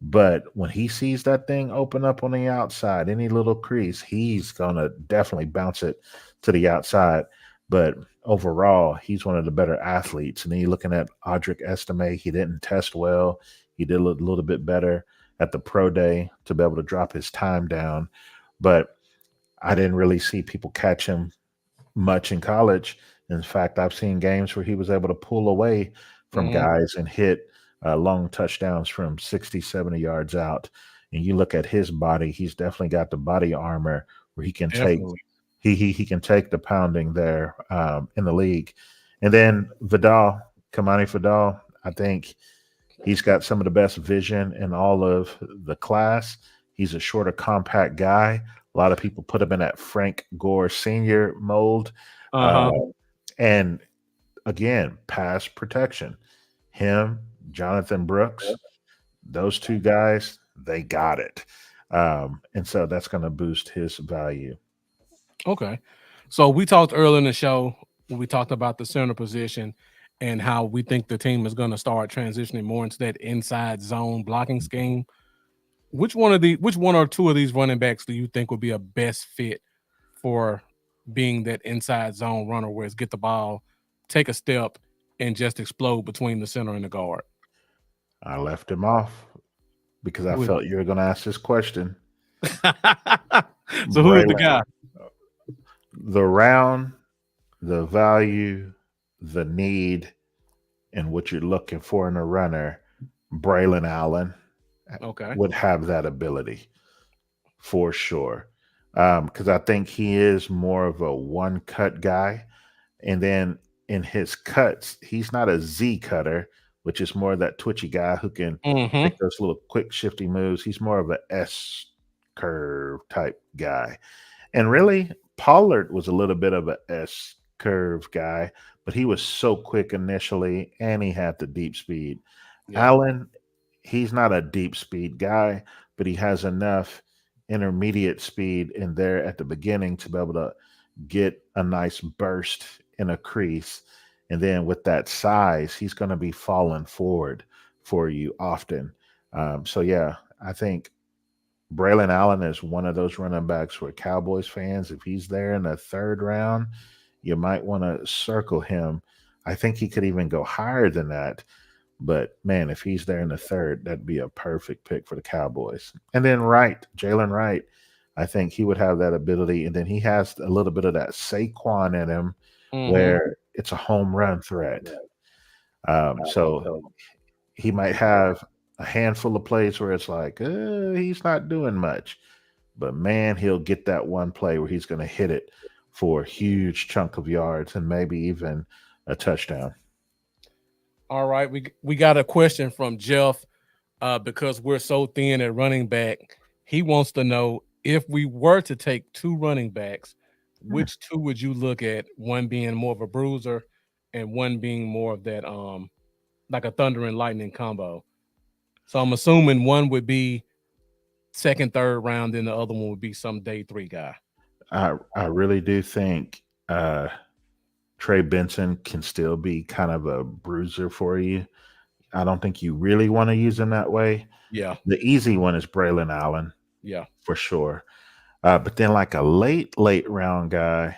but when he sees that thing open up on the outside, any little crease, he's gonna definitely bounce it to the outside. But overall, he's one of the better athletes. And then you're looking at Audric Estime, he didn't test well. He did a little bit better at the pro day to be able to drop his time down. But I didn't really see people catch him much in college. In fact, I've seen games where he was able to pull away from Hmm. guys and hit long touchdowns from 60, 70 yards out. And you look at his body, he's definitely got the body armor where he can take Definitely. he can take the pounding there in the league. And then Vidal, Kamani Vidal, I think he's got some of the best vision in all of the class. He's a shorter, compact guy. A lot of people put him in that Frank Gore Sr. mold. Uh, Uh-huh. and again, pass protection. Him, Jonathan Brooks, those two guys, they got it. And so that's going to boost his value. Okay. So we talked earlier in the show when we talked about the center position, and how we think the team is going to start transitioning more into that inside zone blocking scheme. Which one or two of these running backs do you think would be a best fit for being that inside zone runner, where it's get the ball, take a step, and just explode between the center and the guard? I left him off because I Who is felt you were going to ask this question. so who is the Braylon, guy? the round, the value, the need, and what you're looking for in a runner, Braylon Allen Okay. would have that ability for sure. Because I think he is more of a one cut guy. And then in his cuts, he's not a Z cutter, which is more of that twitchy guy who can Mm-hmm. make those little quick shifty moves. He's more of a S curve type guy. And really, Pollard was a little bit of a S curve guy, but he was so quick initially and he had the deep speed. Yeah. Allen, he's not a deep speed guy, but he has enough intermediate speed in there at the beginning to be able to get a nice burst in a crease. And then with that size, he's going to be falling forward for you often. So, yeah, I think Braylon Allen is one of those running backs where Cowboys fans, if he's there in the third round, you might want to circle him. I think he could even go higher than that. But man, if he's there in the third, that'd be a perfect pick for the Cowboys. And then Wright, Jalen Wright, I think he would have that ability. And then he has a little bit of that Saquon in him Mm-hmm. where it's a home run threat. So he might have a handful of plays where it's like, he's not doing much. But man, he'll get that one play where he's going to hit it for a huge chunk of yards and maybe even a touchdown. All right. We got a question from Jeff. Because we're so thin at running back, he wants to know, if we were to take two running backs, Hmm. which two would you look at? One being more of a bruiser, and one being more of that like a thunder and lightning combo. So I'm assuming one would be second, third round, and the other one would be some day three guy. I really do think Trey Benson can still be kind of a bruiser for you. I don't think you really want to use him that way. Yeah, The easy one is Braylon Allen yeah. for sure. But then, like a late round guy,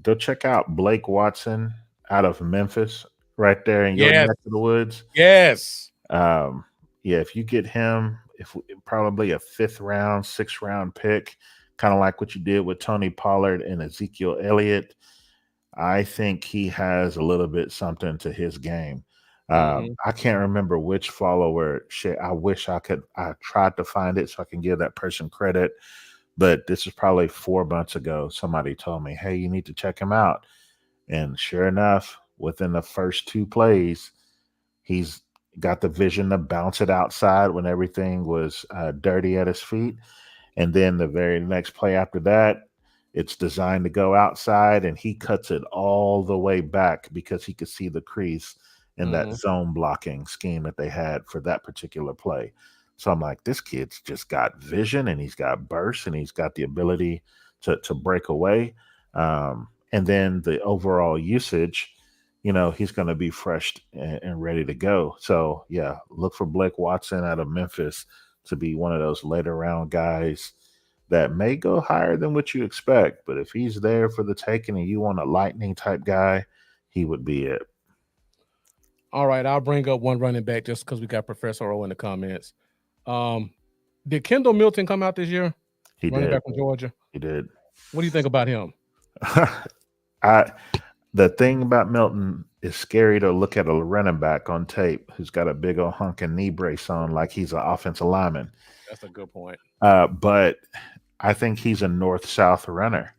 go check out Blake Watson out of Memphis, right there in your Yes, neck of the woods. yes. Um, yeah, if you get him, if probably a fifth round, sixth round pick, kind of like what you did with Tony Pollard and Ezekiel Elliott, I think he has a little bit something to his game. Mm-hmm. I can't remember which follower. Shit, I wish I could. I tried to find it so I can give that person credit, but this is probably 4 months ago. Somebody told me, "Hey, you need to check him out," and sure enough, within the first two plays, he's got the vision to bounce it outside when everything was dirty at his feet. And then the very next play after that, it's designed to go outside, and he cuts it all the way back because he could see the crease in that Mm-hmm. zone blocking scheme that they had for that particular play. So I'm like, this kid's just got vision and he's got burst and he's got the ability to break away. And then the overall usage, he's going to be fresh and ready to go. So yeah, look for Blake Watson out of Memphis to be one of those later round guys that may go higher than what you expect. But if he's there for the taking and you want a lightning type guy, he would be it. All right, I'll bring up one running back just because we got Professor O in the comments. Um, did Kendall Milton come out this year? He Running did. back from Georgia. He did. What do you think about him? I the thing about Milton is scary to look at a running back on tape who's got a big old honking knee brace on like he's an offensive lineman. That's a good point. But I think he's a north-south runner.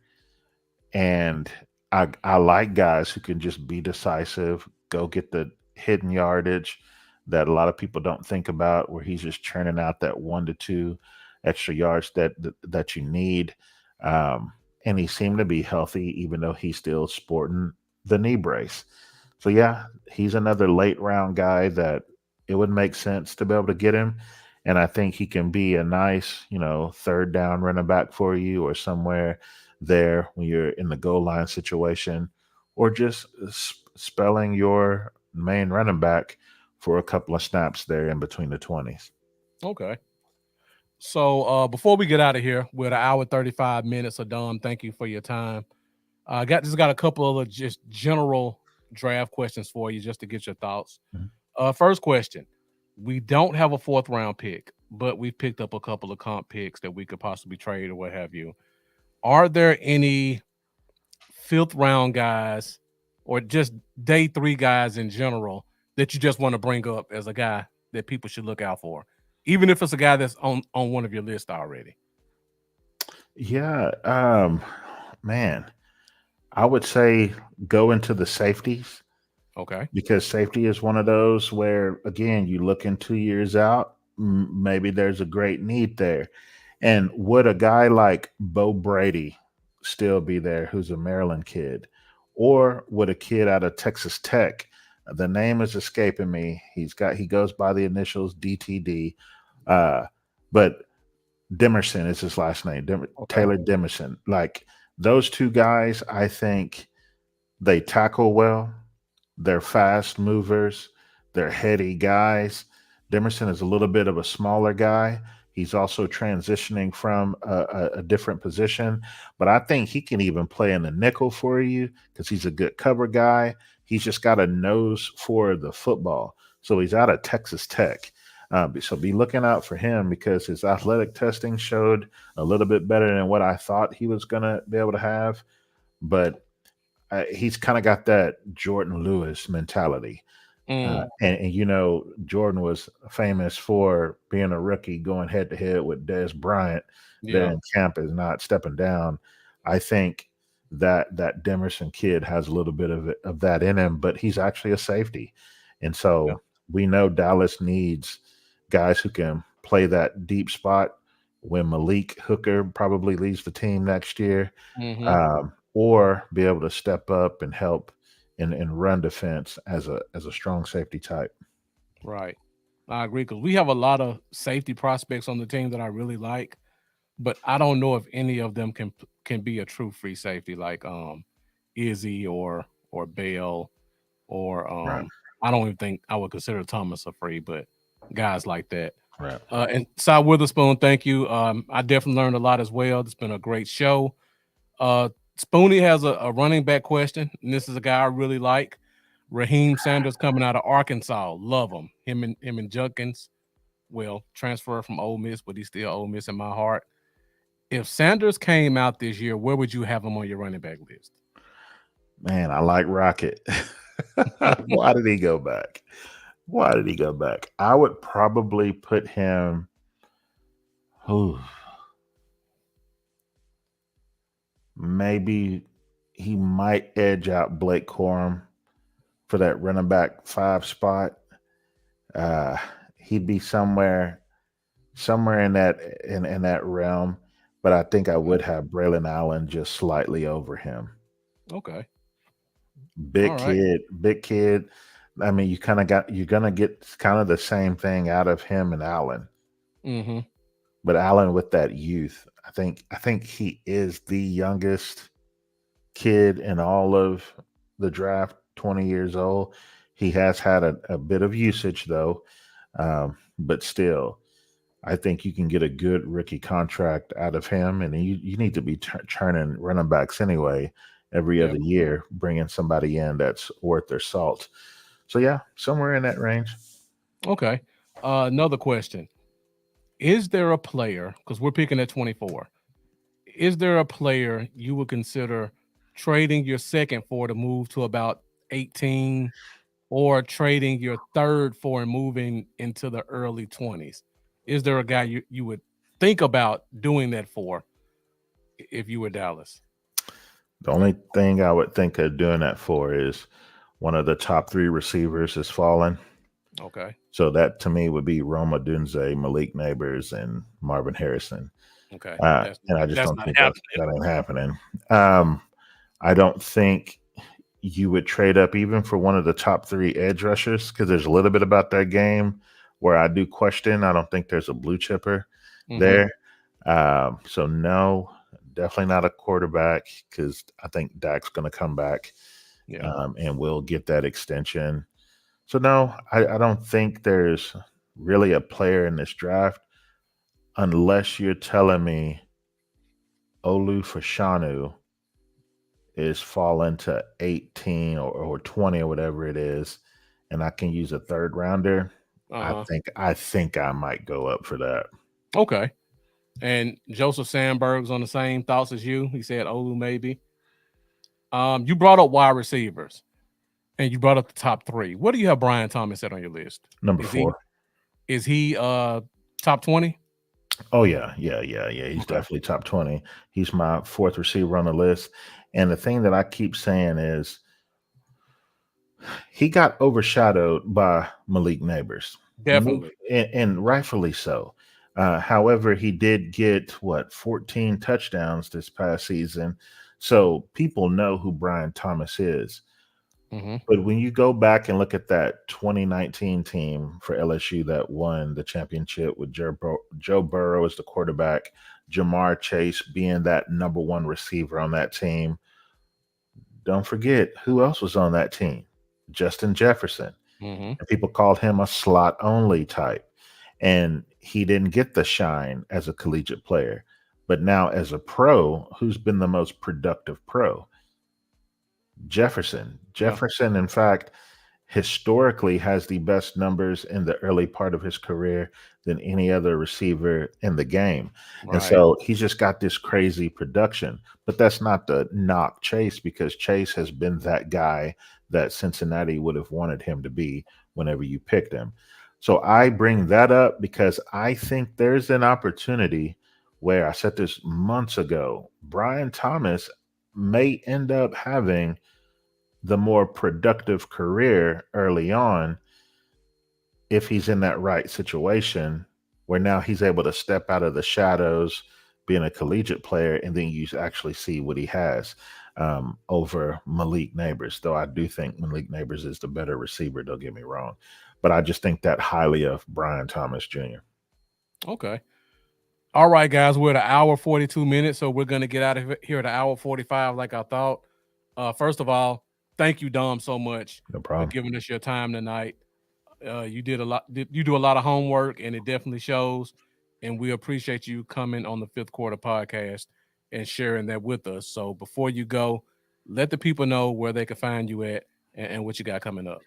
And I like guys who can just be decisive, go get the hidden yardage that a lot of people don't think about, where he's just churning out that 1 to 2 extra yards that you need. And he seemed to be healthy, even though he's still sporting the knee brace. So yeah, he's another late round guy that it would make sense to be able to get him. And I think he can be a nice, third down running back for you or somewhere there when you're in the goal line situation, or just spelling your main running back for a couple of snaps there in between the 20s. Okay. So before we get out of here, we're at an hour 35 minutes. So Dom, thank you for your time. I got a couple of just general draft questions for you just to get your thoughts. Mhm. First question. We don't have a fourth round pick, but we picked up a couple of comp picks that we could possibly trade or what have you. Are there any fifth round guys or just day three guys in general that you just want to bring up as a guy that people should look out for, even if it's a guy that's on one of your list already? Yeah, man, I would say go into the safeties Okay. because safety is one of those where, again, you look in 2 years out, maybe there's a great need there. And would a guy like Bo Brady still be there, who's a Maryland kid? Or would a kid out of Texas Tech? The name is escaping me. He goes by the initials DTD. Uh, but Demerson is his last name. Okay. Taylor Demerson. Like those two guys, I think they tackle well. They're fast movers. They're heady guys. Demerson is a little bit of a smaller guy. He's also transitioning from a different position, but I think he can even play in the nickel for you because he's a good cover guy. He's just got a nose for the football. So he's out of Texas Tech. So be looking out for him because his athletic testing showed a little bit better than what I thought he was going to be able to have. But he's kind of got that Jordan Lewis mentality. Mm, And you know, Jordan was famous for being a rookie going head to head with Des Bryant there yeah. in camp is not stepping down. I think that Demerson kid has a little bit of that in him, but he's actually a safety. And Yeah. so we know Dallas needs guys who can play that deep spot when Malik Hooker probably leaves the team next year, Hmm. or be able to step up and help in run defense as a strong safety type. Right. I agree because we have a lot of safety prospects on the team that I really like, but I don't know if any of them can be a true free safety like Izzy or Bell or Right, I don't even think I would consider Thomas a free, but guys like that. right. And Cy Witherspoon, thank you. I definitely learned a lot as well. It's been a great show. Spoonie has a running back question, and this is a guy I really like. Raheem Sanders coming out of Arkansas. Love him. Him and Junkins. Well, transfer from Ole Miss, but he's still Ole Miss in my heart. If Sanders came out this year, where would you have him on your running back list? Man, I like Rocket. Why did he go back? Why did he go back? I would probably put him. Ooh, maybe he might edge out Blake Corum for that running back 5 spot. Uh, he'd be somewhere in that realm, but I think I Okay. would have Braylon Allen just slightly over him. Okay. Big All right. kid, big kid. I mean, you're gonna get kind of the same thing out of him and Allen, Mm-hmm. but Allen with that youth, I think he is the youngest kid in all of the draft. 20 years old. He has had a bit of usage though, but still, I think you can get a good rookie contract out of him, and you need to be churning running backs anyway every Yeah. other year, bringing somebody in that's worth their salt. So yeah, somewhere in that range. Okay. Another question. Is there a player, because we're picking at 24, is there a player you would consider trading your second for to move to about 18 or trading your third for and moving into the early 20s? Is there a guy you would think about doing that for if you were Dallas? The only thing I would think of doing that for is one of the top 3 receivers has fallen. Okay. So that to me would be Roma Dunze, Malik Neighbors, and Marvin Harrison. Okay. And I just That's don't not think happening. that ain't happening. Um, I don't think you would trade up even for one of the top 3 edge rushers because there's a little bit about that game where I do question. I don't think there's a blue chipper Hmm. there. So no, definitely not a quarterback because I think Dak's going to come back Yeah. and we'll get that extension. So no, I don't think there's really a player in this draft unless you're telling me Olu Fashanu is falling to 18 or 20 or whatever it is, and I can use a third rounder. Uh-huh. I think I might go up for that. Okay. And Joseph Sandberg's on the same thoughts as you. He said Olu maybe. You brought up wide receivers and you brought up the top three. What do you have Brian Thomas at on your list? Number Is he four. is he top 20? Oh yeah. He's Okay. definitely top 20. He's my fourth receiver on the list. And the thing that I keep saying is he got overshadowed by Malik Neighbors. Malik, Definitely. and rightfully so. However, he did get 14 touchdowns this past season. So people know who Brian Thomas is. Mm-hmm. But when you go back and look at that 2019 team for LSU that won the championship with Joe Burrow as the quarterback, Jamar Chase being that number one receiver on that team, don't forget who else was on that team? Justin Jefferson. Mm-hmm. And people called him a slot only type. And he didn't get the shine as a collegiate player. But now, as a pro, who's been the most productive pro? Jefferson. Yeah. Jefferson, in fact, historically has the best numbers in the early part of his career than any other receiver in the game. And Right. so he's just got this crazy production. But that's not the knock Chase, because Chase has been that guy that Cincinnati would have wanted him to be whenever you picked him. So I bring that up because I think there's an opportunity where I said this months ago. Brian Thomas may end up having the more productive career early on if he's in that right situation where now he's able to step out of the shadows being a collegiate player, and then you actually see what he has over Malik Neighbors. Though I do think Malik Neighbors is the better receiver, don't get me wrong, but I just think that highly of Brian Thomas Jr. Okay. All right, guys. We're at an hour 42 minutes, so we're gonna get out of here at an hour 45, like I thought. First of all, thank you, Dom, so much No for problem. giving us your time tonight. You did a lot. You do a lot of homework, and it definitely shows. And we appreciate you coming on the Fifth Quarter podcast and sharing that with us. So before you go, let the people know where they can find you at and what you got coming up.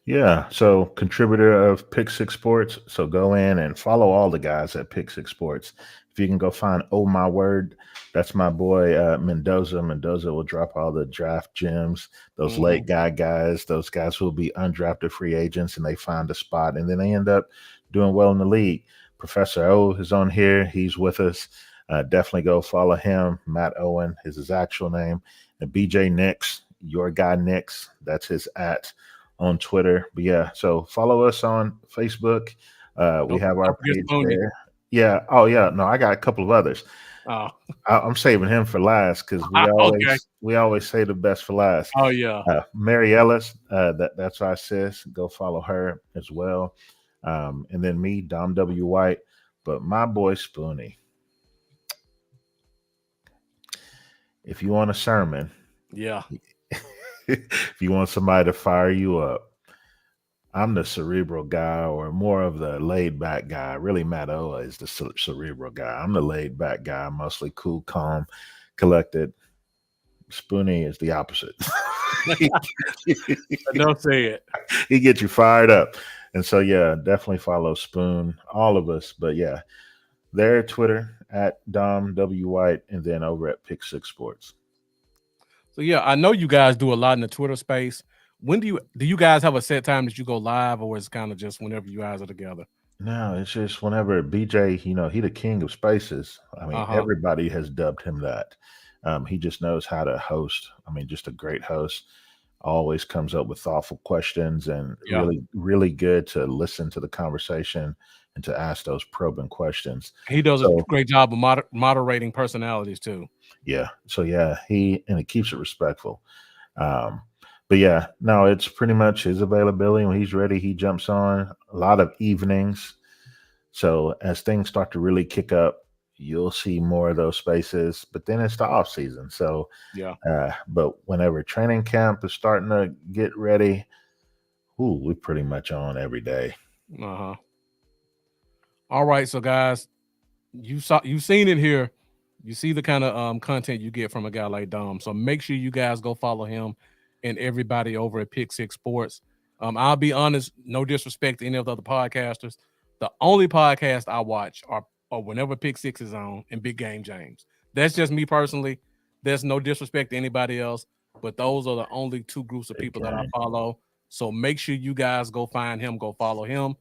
Yeah, so contributor of Pick Six Sports. So go in and follow all the guys at Pick Six Sports. If you can go find Oh My Word, that's my boy Mendoza. Mendoza will drop all the draft gems, those Mm-hmm. late guys, those guys who will be undrafted free agents and they find a spot and then they end up doing well in the league. Professor O is on here. He's with us. Definitely go follow him. Matt Owen is his actual name. And BJ Nix, your guy Nix, that's his at on Twitter. But yeah, so follow us on Facebook. We have our Don't forget page Spoonie. there. Yeah. Oh yeah. No, I got a couple of others. Oh, I'm saving him for last because okay. we always say the best for last. Oh yeah. Mary Ellis, that's our sis. Go follow her as well. And then me, Dom W. White. But my boy Spoonie, if you want a sermon, Yeah. if you want somebody to fire you up, I'm the cerebral guy, or more of the laid back guy. Really, Matt Oa is the cerebral guy. I'm the laid back guy, mostly cool, calm, collected. Spoonie is the opposite. Don't say it. He gets you fired up. And so, yeah, definitely follow Spoon, all of us. But yeah, their Twitter at Dom W. White, and then over at Pick Six Sports. So yeah, I know you guys do a lot in the Twitter space. When do you guys have a set time that you go live, or is it kind of just whenever you guys are together? No, it's just whenever BJ, he the king of spaces. I mean, Uh-huh. everybody has dubbed him that. He just knows how to host. I mean, just a great host. Always comes up with thoughtful questions and Yeah. really, really good to listen to the conversation and to ask those probing questions. He does a So great job of moderating personalities too. yeah, he keeps it respectful. Um, but yeah, no, it's pretty much his availability. When he's ready, he jumps on a lot of evenings. So as things start to really kick up, you'll see more of those spaces. But then it's the off season. So, Yeah. but whenever training camp is starting to get ready, Ooh, we're pretty much on every day. Uh-huh. All right, so guys, you've seen it here. You see the kind of content you get from a guy like Dom. So make sure you guys go follow him and everybody over at Pick Six Sports. I'll be honest, no disrespect to any of the other podcasters. The only podcast I watch are whenever Pick Six is on and Big Game James. That's just me personally. There's no disrespect to anybody else, but those are the only two groups of Big people that I game. follow. So make sure you guys go find him, go follow him.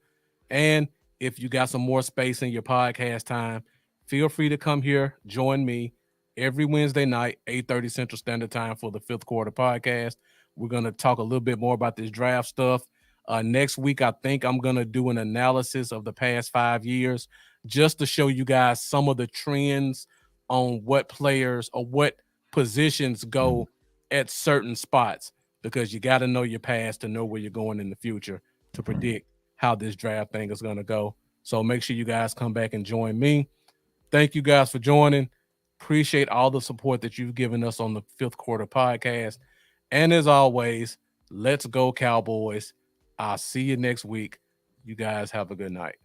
And if you got some more space in your podcast time, feel free to come here, join me every Wednesday night, 8:30 Central Standard Time for the Fifth Quarter Podcast. We're going to talk a little bit more about this draft stuff. Next week, I think I'm going to do an analysis of the past 5 years just to show you guys some of the trends on what players or what positions go at certain spots, because you got to know your past to know where you're going in the future to predict how this draft thing is going to go. So make sure you guys come back and join me. Thank you guys for joining. Appreciate all the support that you've given us on the Fifth Quarter Podcast. And as always, let's go Cowboys. I'll see you next week. You guys have a good night.